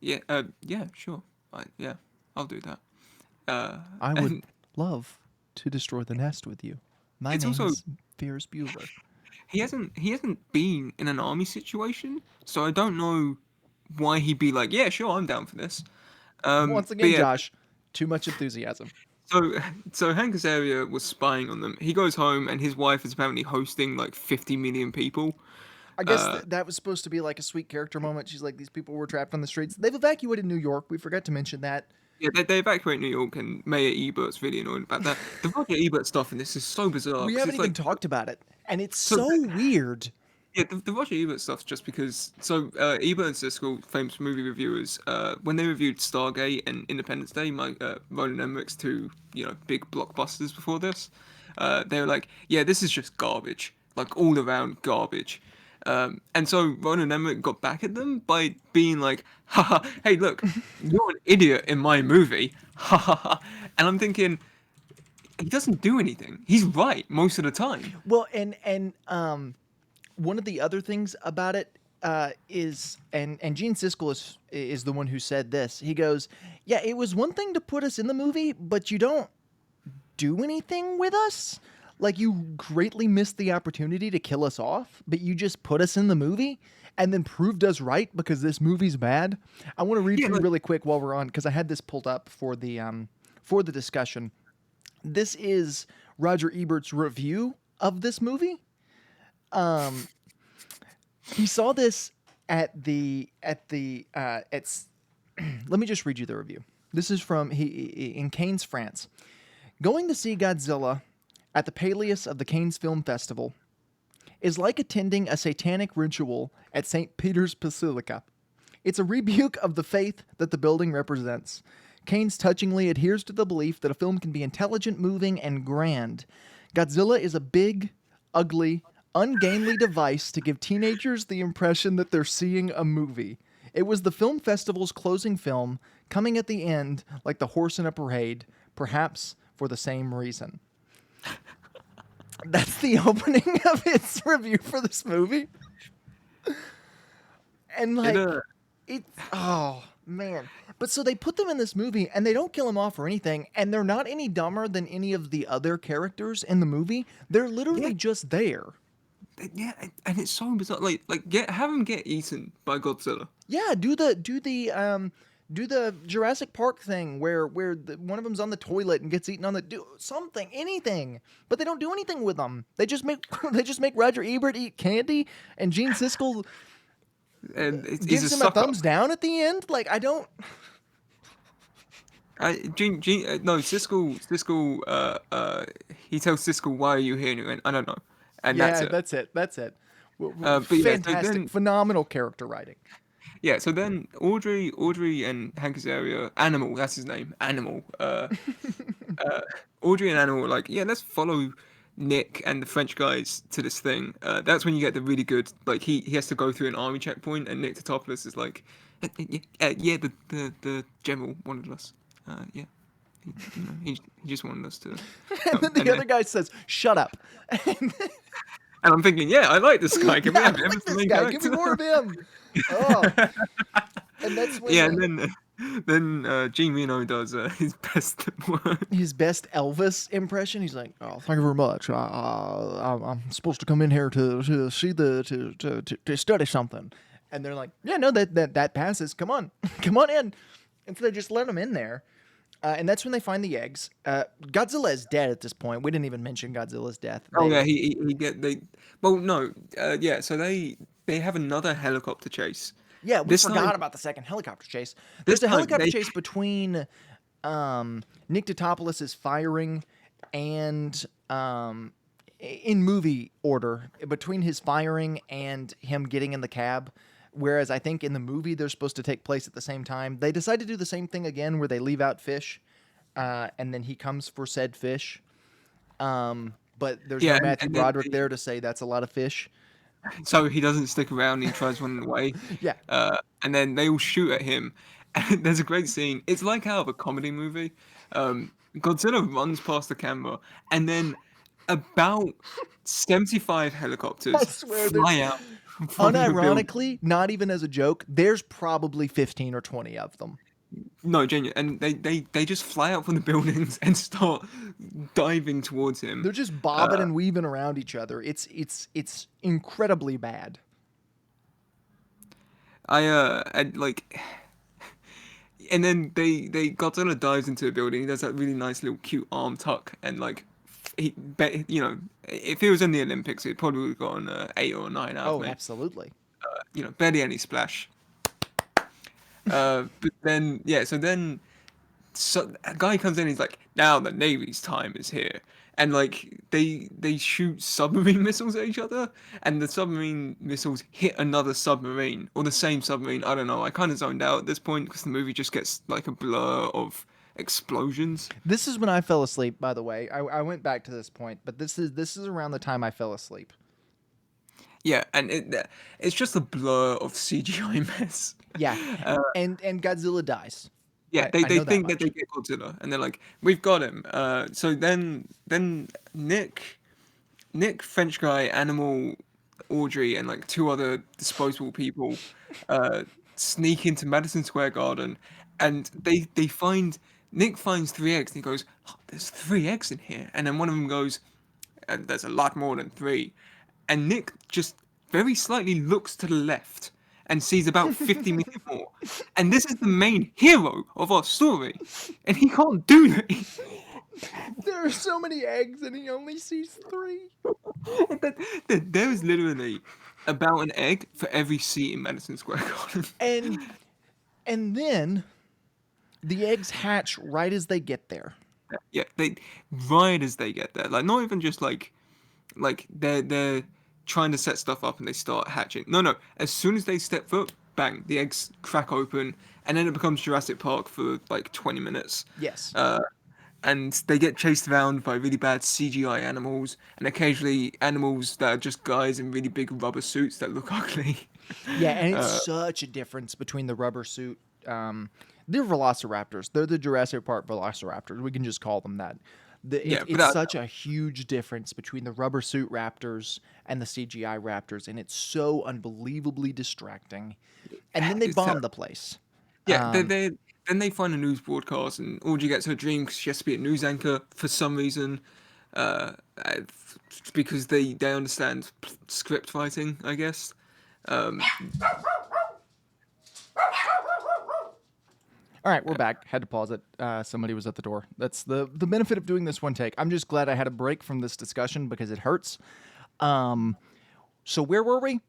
yeah, sure. Yeah, I'll do that." I would And love to destroy the nest with you. My it's name also is Ferris Bueller. he hasn't been in an army situation, so I don't know why he'd be like, "Yeah, sure, I'm down for this." Once But again, yeah, Josh, too much enthusiasm. so Hank Azaria was spying on them. He goes home and his wife is apparently hosting like 50 million people. I guess Uh, that was supposed to be like a sweet character moment. She's like, these people were trapped on the streets. They've evacuated New York. We forgot to mention that. yeah, they evacuate New York, and Mayor Ebert's really annoyed about that. The Roger Ebert stuff in this is so bizarre We because haven't it's even like talked about it. And it's so. so weird. Yeah, the Roger Ebert stuff's just because. So Ebert and Siskel, famous movie reviewers, when they reviewed Stargate and Independence Day, Roland Emmerich's two big blockbusters before this, they were like, "Yeah, this is just garbage, like all around garbage." And so Roland Emmerich got back at them by being like, "Haha, hey, look, you're an idiot in my movie." Ha ha ha. And I'm thinking, he doesn't do anything. He's right most of the time. Well, and one of the other things about it is, and Gene Siskel is the one who said this. He goes, "Yeah, it was one thing to put us in the movie, but you don't do anything with us. Like you greatly missed the opportunity to kill us off, but you just put us in the movie and then proved us right because this movie's bad." I want to read Yeah, through like, really quick while we're on because I had this pulled up for the discussion. This is Roger Ebert's review of this movie. He saw this at the let me just read you the review. This is from in Cannes, France. Going to see Godzilla at the Palace of the Cannes Film Festival is like attending a satanic ritual at St. Peter's Basilica. It's a rebuke of the faith that the building represents. Cannes touchingly adheres to the belief that a film can be intelligent, moving, and grand. Godzilla is a big, ugly, ungainly device to give teenagers the impression that they're seeing a movie. It was the film festival's closing film, coming at the end like the horse in a parade, perhaps for the same reason. That's the opening of its review for this movie. And It like, it's, oh man. But so they put them in this movie and they don't kill them off or anything, and they're not any dumber than any of the other characters in the movie. They're yeah, literally just there. yeah, and it's so bizarre. Like have him get eaten by Godzilla. Yeah, do the Jurassic Park thing where one of them's on the toilet and gets eaten on the do something, anything. But they don't do anything with them. They just make they just make Roger Ebert eat candy, and Gene Siskel And he's a gives him a sucker. thumbs down at the end. Like I don't. No, Siskel, he tells Siskel, "Why are you here?" And he went, "I don't know," and that's Yeah, it. that's it. That's it. But yeah, so Fantastic, then, phenomenal character writing. yeah, so then Audrey and Hank Azaria, Animal, that's his name, Animal. Audrey and Animal were like, yeah, let's follow Nick and the French guys to this thing. That's when you get the really good, like he has to go through an army checkpoint, and Nick Totopoulos is like, yeah, the general wanted us. Yeah, he just wanted us to And come. then the other guy says, "Shut up." And I'm thinking, yeah, I like this guy. Can we Yeah, have I him like as the this main guy. Give me more of character? him. Oh, and that's when Yeah, and then Gene Reno does his best work. his best Elvis impression. He's like, "Oh, thank you very much. I'm supposed to come in here to see to study something," and they're like, "Yeah, no, that passes. Come on, come on in." And so they just let him in there, and that's when they find the eggs. Godzilla is dead at this point. We didn't even mention Godzilla's death. Oh yeah, They he get they. Well, no, yeah. So they have another helicopter chase. Yeah, we This time, forgot about the second helicopter chase. this There's a time helicopter they chase between Nick Totopoulos is firing and in movie order between his firing and him getting in the cab. Whereas I think in the movie they're supposed to take place at the same time. They decide to do the same thing again where they leave out fish, and then he comes for said fish. But there's yeah, no Matthew and then Broderick there to say that's a lot of fish. so he doesn't stick around. He tries running away. Yeah. And then they all shoot at him. And there's a great scene. It's like out of a comedy movie. Godzilla runs past the camera, and then about 75 I helicopters swear there's fly out from the building. unironically, not even as a joke, there's probably 15 or 20 of them. No, genuine, and they just fly out from the buildings and start diving towards him. They're just bobbing and weaving around each other. It's incredibly bad. And like, and then they Godzilla dives into a building. He does that really nice little cute arm tuck, and like, if he was in the Olympics, he'd probably would have gotten 8 or 9 out of Oh, me. absolutely. Barely any splash. But then, yeah, so then a guy comes in, he's like, now the Navy's time is here. And like they shoot submarine missiles at each other, and the submarine missiles hit another submarine or the same submarine. I don't know. I kind of zoned out at this point because the movie just gets like a blur of explosions. This is when I fell asleep, by the way. I went back to this point, but this is around the time I fell asleep. Yeah, and it's just a blur of CGI mess. Yeah. And Godzilla dies. Yeah, they I know that think that much. they get Godzilla, and they're like, "We've got him." So then Nick, French guy, Animal, Audrey, and like two other disposable people, sneak into Madison Square Garden, and they find Nick finds 3 eggs, and he goes, "Oh, there's 3 eggs in here," and then one of them goes, "And there's a lot more than 3," and Nick just very slightly looks to the left and sees about 50 million more. And this is the main hero of our story, and he can't do that. There are so many eggs and he only sees 3. There is literally about an egg for every seat in Madison Square Garden. And then the eggs hatch right as they get there. Yeah, they right as they get there, like not even just like they're trying to set stuff up and they start hatching. No, as soon as they step foot, bang, the eggs crack open, and then it becomes Jurassic Park for like 20 minutes. Yes. and they get chased around by really bad CGI animals, and occasionally animals that are just guys in really big rubber suits that look ugly. Yeah, and it's Uh, such a difference between the rubber suit. They're velociraptors. They're the Jurassic Park velociraptors. We can just call them that. yeah, but It's such a huge difference between the rubber suit raptors and the CGI raptors, and it's so unbelievably distracting. And then they it's bomb the place. yeah. Then they find a news broadcast, and Audrey gets her dream because she has to be a news anchor for some reason, uh, uh, because they understand script writing, I guess. Um, All right, we're back. Had to pause it. Somebody was at the door. That's the benefit of doing this one take. I'm just glad I had a break from this discussion because it hurts. So where were we?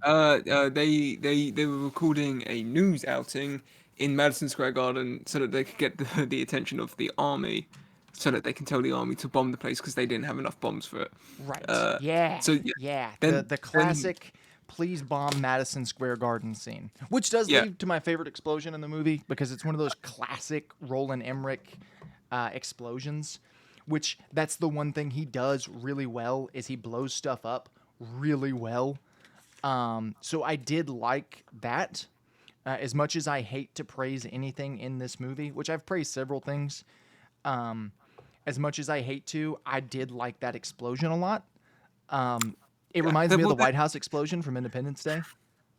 they were recording a news outing in Madison Square Garden so that they could get the attention of the army, so that they can tell the army to bomb the place because they didn't have enough bombs for it. Right. Uh, Yeah. so yeah, Yeah. The then the then classic please bomb Madison Square Garden scene, which does yeah, lead to my favorite explosion in the movie because it's one of those classic Roland Emmerich explosions. Which that's the one thing he does really well is he blows stuff up really well. So I did like that. As much as I hate to praise anything in this movie, which I've praised several things, as much as I hate to, I did like that explosion a lot. It yeah. reminds There, me of well, the there, White House explosion from Independence Day.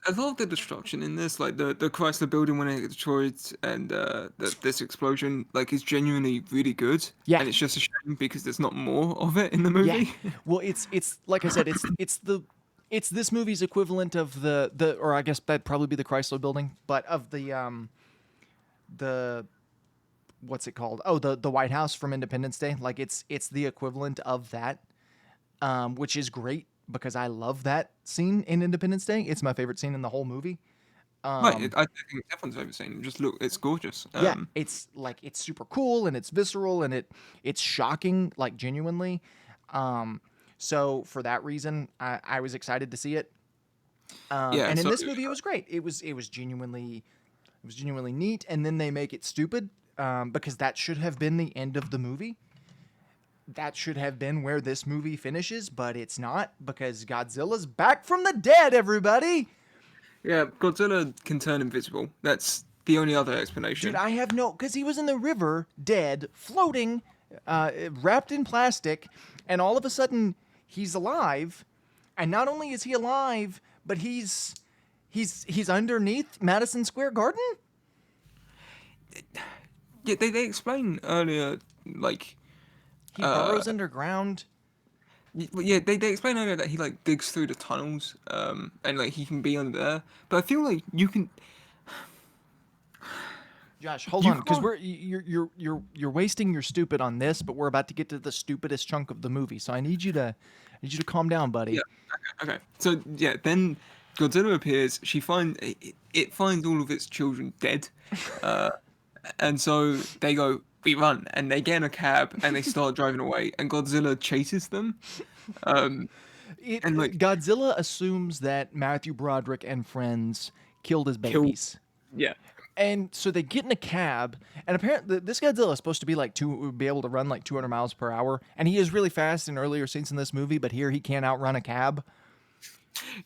a lot of the destruction in this, like the Chrysler Building when it gets destroyed, and this explosion, like is genuinely really good, Yeah, and it's just a shame because there's not more of it in the yeah. movie. Well, it's like I said, it's this movie's equivalent of the or I guess that'd probably be the Chrysler Building, but of the what's it called? Oh, the White House from Independence Day. Like it's the equivalent of that, which is great because I love that scene in Independence Day. It's my favorite scene in the whole movie. Right, I think it's everyone's favorite scene. Just look, it's gorgeous. Yeah, it's like it's super cool and it's visceral and it's shocking, like genuinely. So for that reason, I was excited to see it. Yeah, And in so this movie, it was great. It was genuinely neat. And then they make it stupid because that should have been the end of the movie. That should have been where this movie finishes, but it's not because Godzilla's back from the dead. Everybody. yeah, Godzilla can turn invisible. That's the only other Dude, explanation. I have no, because he was in the river, dead, floating, wrapped in plastic, and all of a sudden he's alive. And not only is he alive, but he's underneath Madison Square Garden. Yeah, they explain earlier, like, He uh, burrows underground. yeah, they explain earlier that he like digs through the tunnels, and like he can be under there. But I feel like Josh, hold you on, because can't. you're wasting your stupid on this, but we're about to get to the stupidest chunk of the movie. So I need you to calm down, Yeah, buddy. okay. So yeah, then Godzilla appears. It finds all of its children dead, uh, and so they go, we run, and they get in a cab and they start driving away, and Godzilla chases them. Um, and like Godzilla assumes that Matthew Broderick and friends killed his kill. babies. Yeah, And so they get in a cab, and apparently this Godzilla is supposed to be like be able to run like 200 miles per hour, and he is really fast in earlier scenes in this movie, but here he can't outrun a cab.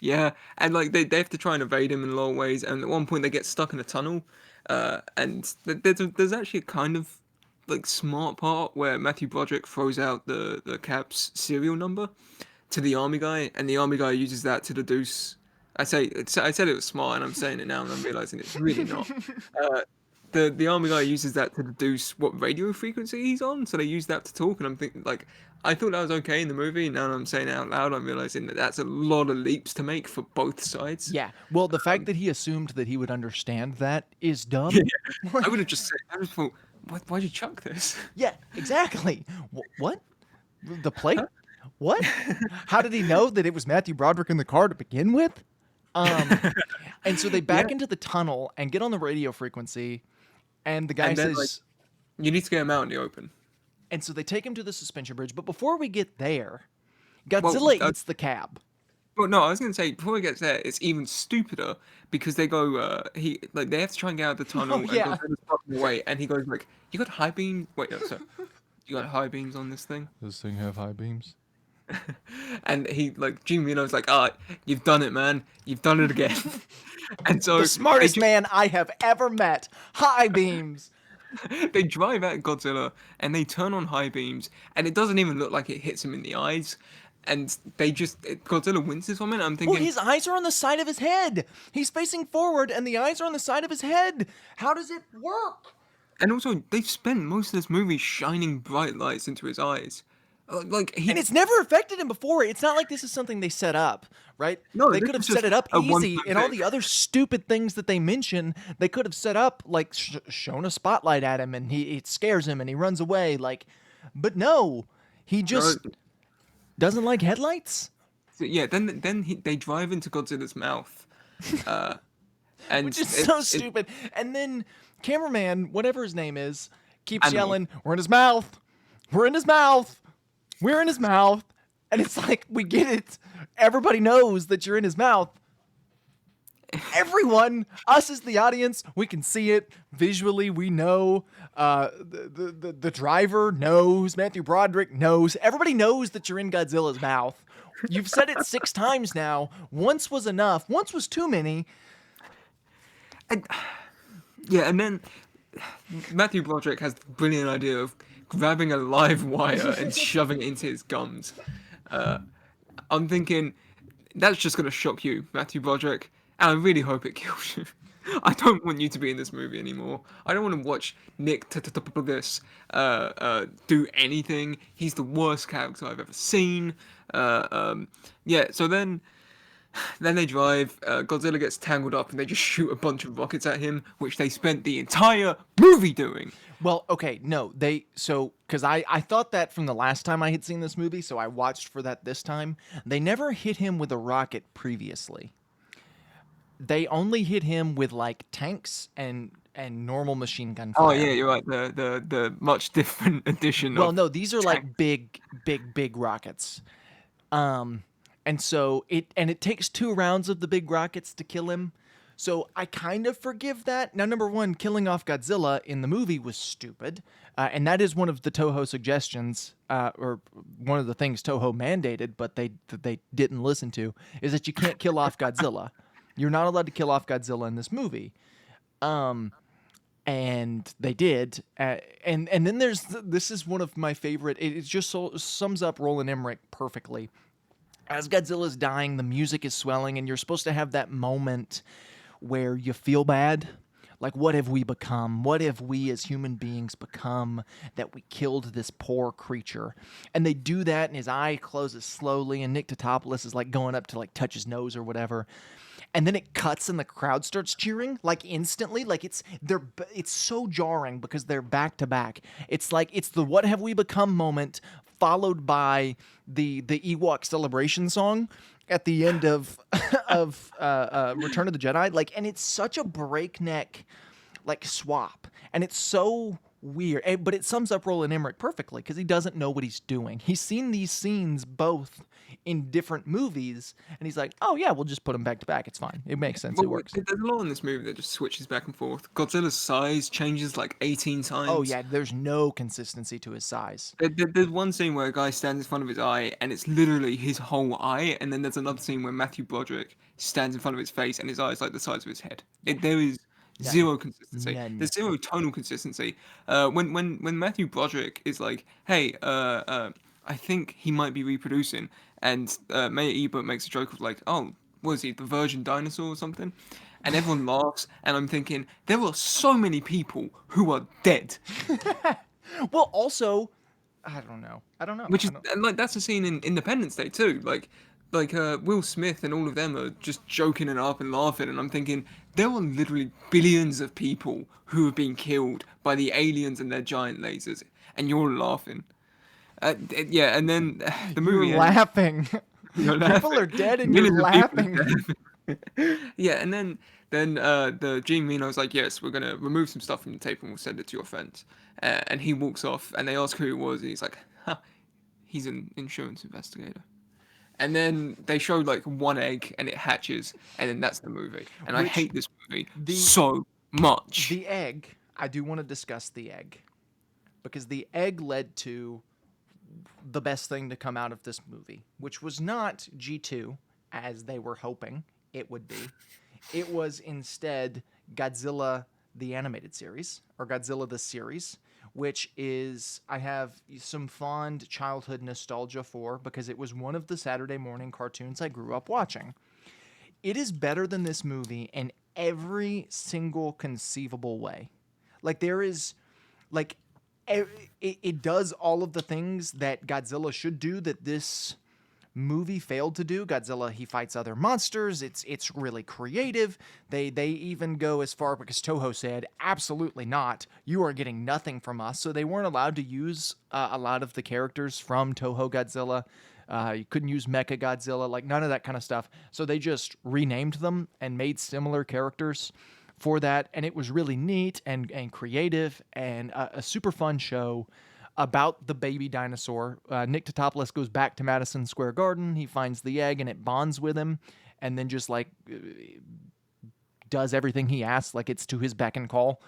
yeah, and like they have to try and evade him in a lot of ways, and at one point they get stuck in a tunnel, and there's actually a kind of like smart part where Matthew Broderick throws out the cab's serial number to the army guy, and the army guy uses that to deduce. I said it was smart, and I'm saying it now, and I'm realizing it's really not. Uh, the army guy uses that to deduce what radio frequency he's on, so they use that to talk, and I'm thinking like I thought that was okay in the movie. Now that I'm saying it out loud, I'm realizing that that's a lot of leaps to make for both sides. Yeah. Well, the fact that he assumed that he would understand that is Yeah, dumb. I would have just said, I just thought, why'd you chuck this? Yeah, exactly. What? The plate? What? How did he know that it was Matthew Broderick in the car to begin with? Um, and so they Yeah, back into the tunnel and get on the radio frequency, and the guy and then like says, you need to get him out in the open. and so they take him to the suspension bridge. But before we get there, Well, Godzilla eats the cab. Well, no, I was gonna say before he gets there, it's even stupider because they go, they have to try and get out of the Oh tunnel, and yeah. Godzilla's blocking the way, and he goes like, "You got high beams? Wait, no, sorry, you got high beams on this thing?" Does this thing have high beams? And he like Jimmy Mino's like, "Ah, you've done it, man. You've done it again." And The so they smartest just man I have ever met. High beams. they drive at Godzilla and they turn on high beams, and it doesn't even look like it hits him in the eyes. And Godzilla winces from it. I'm Well, thinking, his eyes are on the side of his head. He's facing forward, and the eyes are on the side of his head. How does it work? and also they've spent most of this movie shining bright lights into his eyes. Like And he, it's never affected him before. It's not like this is something they set up, right? no, They this could have is set just it up a one easy, time and all thing. the other stupid things that they mention, they could have set up like shown a spotlight at him, and it scares him, and he runs away. Like, but no, he No, just doesn't like headlights, so yeah. They drive into Godzilla's mouth, uh, and which is so it's stupid. And then cameraman, whatever his name is, keeps animal. yelling, "We're in his mouth! We're in his mouth! We're in his mouth!" And it's like, we get it. Everybody knows that you're in his mouth. Everyone, us as the audience, we can see it visually. We know. The driver knows. Matthew Broderick knows. Everybody knows that you're in Godzilla's mouth. You've said it 6 times now. Once was enough. Once was too many. And, yeah, and then Matthew Broderick has the brilliant idea of grabbing a live wire and shoving it into his gums. Uh, I'm thinking that's just gonna shock you, Matthew Broderick, and I really hope it kills you. I don't want you to be in this movie anymore. I don't want to watch Nick this do anything. He's the worst character I've ever seen. Yeah. So then they drive. Godzilla gets tangled up, and they just shoot a bunch of rockets at him, which they spent the entire movie doing. Well, okay, no, because I thought that from the last time I had seen this movie, so I watched for that this time. They never hit him with a rocket previously. They only hit him with like tanks and normal machine gun Oh yeah, fire. you're right. The much different edition Well, of no, these are tank. like big rockets. And so it takes 2 rounds of the big rockets to kill him. So I kind of forgive that. Now, number one, killing off Godzilla in the movie was stupid, and that is one of the Toho suggestions, or one of the things Toho mandated, but they didn't listen to, is that you can't kill off Godzilla. You're not allowed to kill off Godzilla in this movie. And they did. And then this is one of my favorite. It just sums up Roland Emmerich perfectly. As Godzilla's dying, the music is swelling, and you're supposed to have that moment where you feel bad. Like, what have we become? What have we as human beings become that we killed this poor creature? And they do that, and his eye closes slowly, and Nick Totopoulos is like going up to like touch his nose or whatever. And then it cuts, and the crowd starts cheering like instantly. Like it's so jarring because they're back to back. It's like it's the "What have we become" moment followed by the Ewok celebration song at the end of Return of the Jedi. Like, and it's such a breakneck like swap, and it's so weird. But it sums up Roland Emmerich perfectly because he doesn't know what he's doing. He's seen these scenes both in different movies, and he's like, "Oh yeah, we'll just put them back to back. It's fine. It makes sense. It Well, works." there's a lot in this movie that just switches back and forth. Godzilla's size changes like 18 Oh times. yeah, there's no consistency to his size. There's one scene where a guy stands in front of his eye and it's literally his whole eye, and then there's another scene where Matthew Broderick stands in front of his face and his eye is like the size of his head. There is None. zero consistency. None. There's zero tonal consistency. When Matthew Broderick is like, "Hey, I think he might be reproducing," and Mayor Ebert makes a joke of like, "Oh, what is he, the virgin dinosaur or something?" And everyone laughs, and I'm thinking there are so many people who are dead. Well, also, I don't know. I don't know. Which I is don't. and like that's a scene in Independence Day too. Like Will Smith and all of them are just joking and up and laughing, and I'm thinking there are literally billions of people who have been killed by the aliens and their giant lasers, and you're laughing. Yeah, and then the You're movie ends. laughing. You're People laughing. are dead and you're Millions of people are laughing. dead. Yeah, and then the Gene Mino's like, "Yes, we're gonna remove some stuff from the tape and we'll send it to your friends." And he walks off, and they ask who it was, and he's like, "Huh, he's an insurance investigator." and then they show like one egg and it hatches, and then that's the movie. And I Which hate this movie the so much. the egg, I do want to discuss the egg because the egg led to the best thing to come out of this movie, which was not G2 as they were hoping it would be. It was instead Godzilla the animated series or Godzilla the series, which is I have some fond childhood nostalgia for because it was one of the Saturday morning cartoons I grew up watching. It is better than this movie in every single conceivable way. Like there is like it does all of the things that Godzilla should do that this movie failed to do. Godzilla, he fights other monsters. It's really creative. They even go as far because Toho said absolutely not. You are getting nothing from us. So they weren't allowed to use a lot of the characters from Toho Godzilla. You couldn't use Mecha Godzilla, like none of that kind of stuff. So they just renamed them and made similar characters for that, and it was really neat and creative and a super fun show about the baby dinosaur. Nick Totopoulos goes back to Madison Square Garden. He finds the egg and it bonds with him, and then just like does everything he asks, like it's to his beck and call,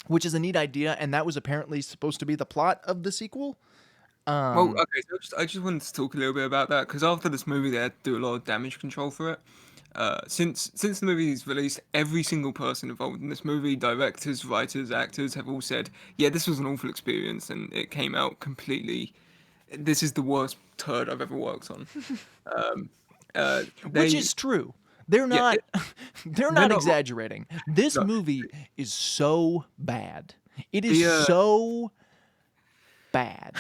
which is a neat idea. And that was apparently supposed to be the plot of the sequel. Well, okay, so I just wanted to talk a little bit about that because after this movie, they had to do a lot of damage control for it. Since the movie's released, every single person involved in this movie, directors, writers, actors, have all said, "Yeah, this was an awful experience, and it came out completely. This is the worst turd I've ever worked on." Um, Which they, is true. They're yeah, not they're they're not not wrong. exaggerating. This No, movie is so bad. It is the so bad.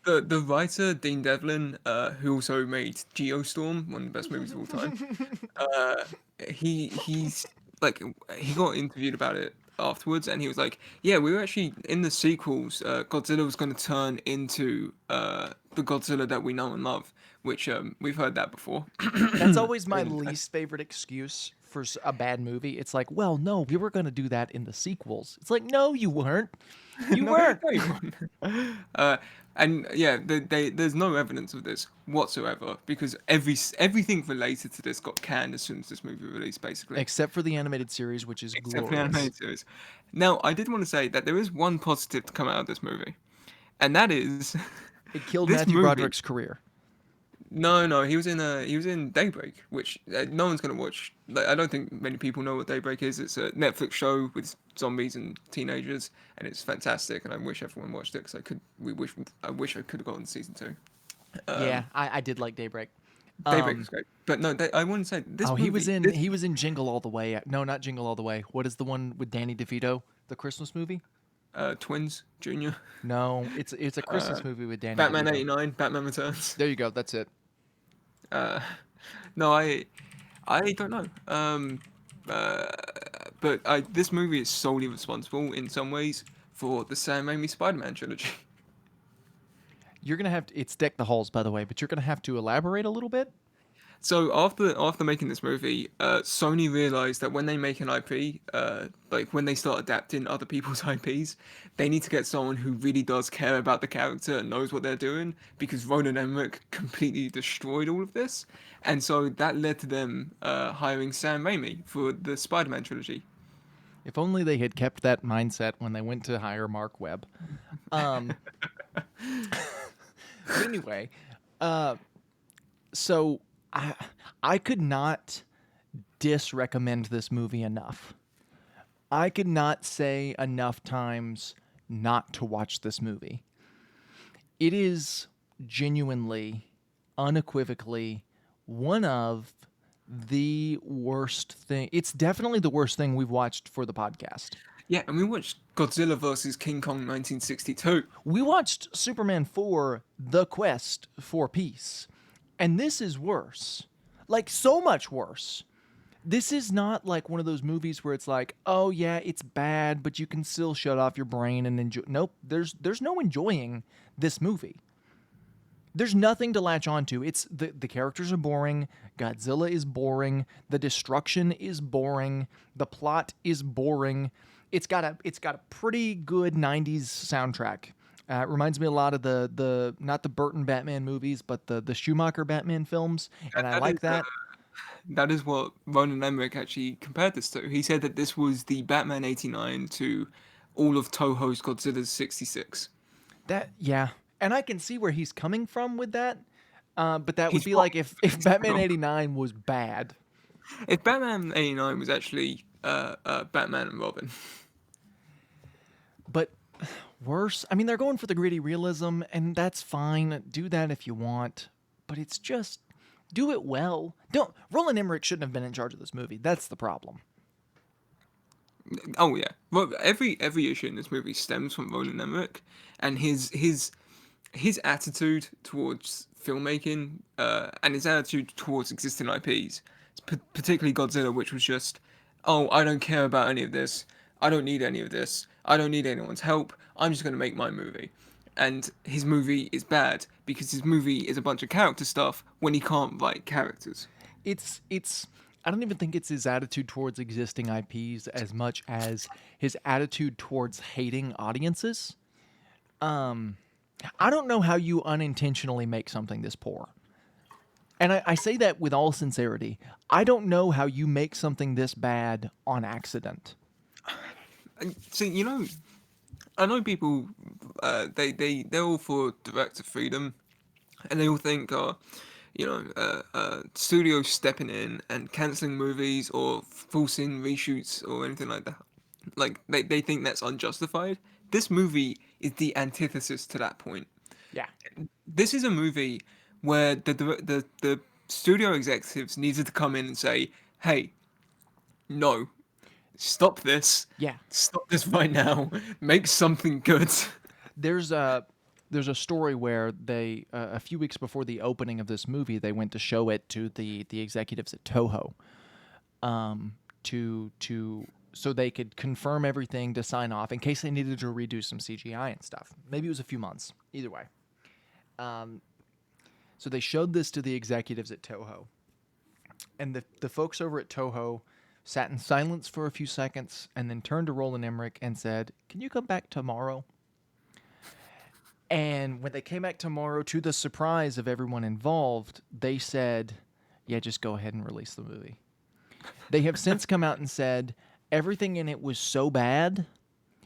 the writer Dean Devlin, who also made Geostorm, one of the best movies of all time. Uh, he's like he got interviewed about it afterwards, and he was like, "Yeah, we were actually in the sequels. Godzilla was going to turn into the Godzilla that we know and love, which we've heard that before." That's always my And, least favorite excuse for a bad movie. It's like, well, no, we were going to do that in the sequels. It's like, no, you weren't. You no, weren't. no, you won't. Uh, and yeah, there's no evidence of this whatsoever because everything related to this got canned as soon as this movie released, basically. Except for the animated series, which is Except for the glorious. animated series. Now, I did want to say that there is one positive to come out of this movie, and that is It killed this Matthew movie. Broderick's career. No, no, he was in Daybreak, which no one's gonna watch. Like, I don't think many people know what Daybreak is. It's a Netflix show with zombies and teenagers, and it's fantastic. And I wish everyone watched it because I could. I wish I could have gotten season two. Yeah, Um, I did like Daybreak. Daybreak Um, is great, but no, I want to say this oh, movie. This he was in Jingle All the Way. No, not Jingle All the Way. What is the one with Danny DeVito? The Christmas movie? Twins Junior, No, it's a uh, Christmas movie with Danny Batman DeVito. '89, Batman Returns. There you go. That's it. Uh, no, I don't know. Uh, but this movie is solely responsible in some ways for the Sam Raimi Spider-Man trilogy. You're gonna have to. It's Deck the Halls, by the way, but you're gonna have to elaborate a little bit. So after making this movie, Sony realized that when they make an IP, like when they start adapting other people's IPs, they need to get someone who really does care about the character and knows what they're doing, because Roland Emmerich completely destroyed all of this, and so that led to them hiring Sam Raimi for the Spider-Man trilogy. If only they had kept that mindset when they went to hire Mark Webb. Um, but anyway, uh, so I I could not disrecommend this movie enough. I could not say enough times not to watch this movie. It is genuinely, unequivocally one of the worst thing. It's definitely the worst thing we've watched for the podcast. Yeah, and we watched Godzilla versus King Kong 1962. We watched Superman 4 The Quest for Peace, and this is worse. Like, so much worse. This is not like one of those movies where it's like, oh yeah, it's bad, but you can still shut off your brain and enjoy. Nope, there's no enjoying this movie. There's nothing to latch onto. It's the characters are boring, Godzilla is boring, the destruction is boring, the plot is boring. It's got a pretty good 90s soundtrack. It reminds me a lot of the not the Burton Batman movies, but the Schumacher Batman films, and I That is like that. that is what Roland Emmerich actually compared this to. He said that this was the Batman '89 to all of Toho's Godzilla's '66. That yeah, and I can see where he's coming from with that. But that would He's be wrong. like if He's Batman wrong. '89 was bad. If Batman '89 was actually Batman and Robin, But worse. I mean, they're going for the gritty realism, and that's fine. Do that if you want, but it's just do it well. Don't Roland Emmerich shouldn't have been in charge of this movie. That's the problem. oh yeah, well every issue in this movie stems from Roland Emmerich and his attitude towards filmmaking and his attitude towards existing IPs, particularly Godzilla, which was just, oh, I don't care about any of this. I don't need any of this. I don't need anyone's help. I'm just going to make my movie. And his movie is bad because his movie is a bunch of character stuff when he can't write characters. It's I don't even think it's his attitude towards existing IPs as much as his attitude towards hating audiences. I don't know how you unintentionally make something this poor. And I say that with all sincerity. I don't know how you make something this bad on accident. And see, I know people, they're all for director freedom, and they all think, studios stepping in and canceling movies or forcing reshoots or anything like that. Like they think that's unjustified. This movie is the antithesis to that point. Yeah. This is a movie where the studio executives needed to come in and say, "Hey, no, Yeah. stop this right now, make something good." There's a there's a story where they a few weeks before the opening of this movie, they went to show it to the executives at Toho, to so they could confirm everything to sign off in case they needed to redo some CGI and stuff. Maybe it was a few months. Either way, so they showed this to the executives at Toho, and the folks over at Toho sat in silence for a few seconds and then turned to Roland Emmerich and said, "Can you come back tomorrow?" And when they came back tomorrow, to the surprise of everyone involved, they said, "Yeah, just go ahead and release the movie." They have since come out and said everything in it was so bad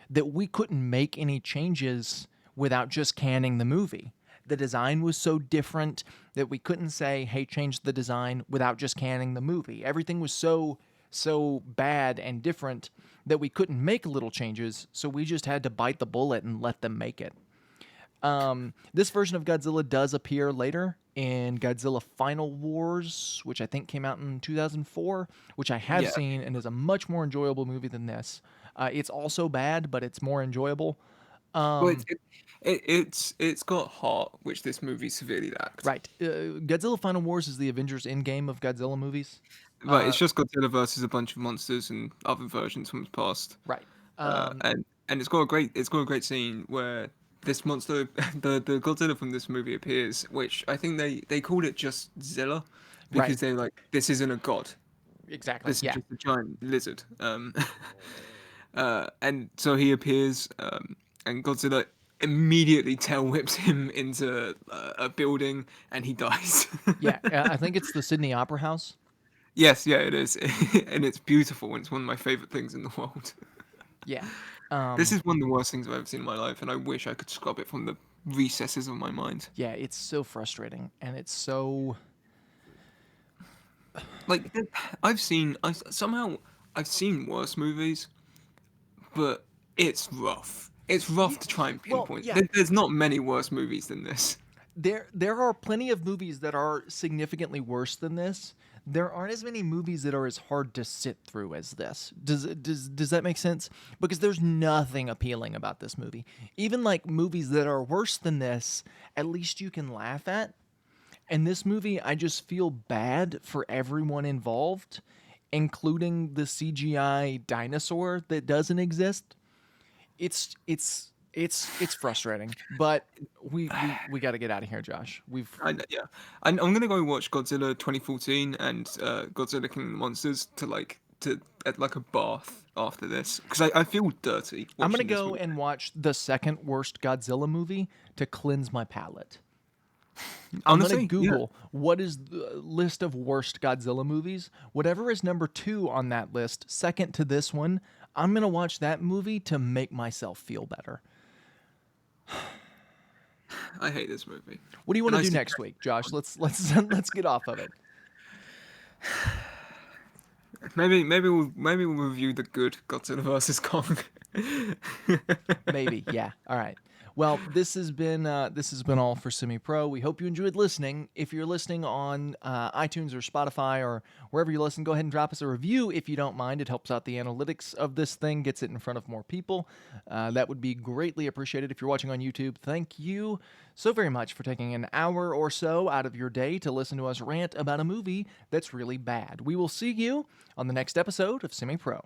that we couldn't make any changes without just canning the movie. The design was so different that we couldn't say, "Hey, change the design," without just canning the movie. Everything was so bad and different that we couldn't make little changes, so we just had to bite the bullet and let them make it. This version of Godzilla does appear later in Godzilla Final Wars, which I think came out in 2004, which I have Yeah. seen and is a much more enjoyable movie than this. It's also bad, but it's more enjoyable. Well, it's got heart, which this movie severely lacked. Right. Godzilla Final Wars is the Avengers Endgame of Godzilla movies. Right, it's just Godzilla versus a bunch of monsters and other versions from the past. Right. And it's got a great scene where this monster, the Godzilla from this movie appears, which I think they called it just Zilla, Right. because they're like, this isn't a god, Exactly. this is Yeah. just a giant lizard. And so he appears, and Godzilla immediately tail whips him into a building, and he dies. Yeah. I think it's the Sydney Opera House. Yes, yeah, it is, and it's beautiful, and it's one of my favorite things in the world. Yeah. This is one of the worst things I've ever seen in my life, and I wish I could scrub it from the recesses of my mind. Yeah. It's so frustrating, and it's so Like, somehow I've seen worse movies, but it's rough. It's rough to try and well. pinpoint. Yeah. There's not many worse movies than this. There are plenty of movies that are significantly worse than this. There aren't as many movies that are as hard to sit through as this. Does that make sense? Because there's nothing appealing about this movie. Even like movies that are worse than this, at least you can laugh at. And this movie, I just feel bad for everyone involved, including the CGI dinosaur that doesn't exist. It's frustrating, but we got to get out of here, Josh. Yeah, I'm gonna go watch Godzilla 2014 and Godzilla King of the Monsters to like to at like a bath after this because I feel dirty I'm gonna watching this go movie. and watch the second worst Godzilla movie to cleanse my palate. I'm gonna Honestly, yeah. Google what is the list of worst Godzilla movies. Whatever is number 2 on that list, second to this one, I'm gonna watch that movie to make myself feel better. I hate this movie, What do you want and to I do suggest next week, Josh? everyone- Let's get off of it. maybe we'll review the good Godzilla versus Kong. Maybe, yeah. All right. Well, this has been all for Semi Pro. We hope you enjoyed listening. If you're listening on iTunes or Spotify or wherever you listen, go ahead and drop us a review if you don't mind. It helps out the analytics of this thing, gets it in front of more people. That would be greatly appreciated. If you're watching on YouTube, thank you so very much for taking an hour or so out of your day to listen to us rant about a movie that's really bad. We will see you on the next episode of Semi Pro.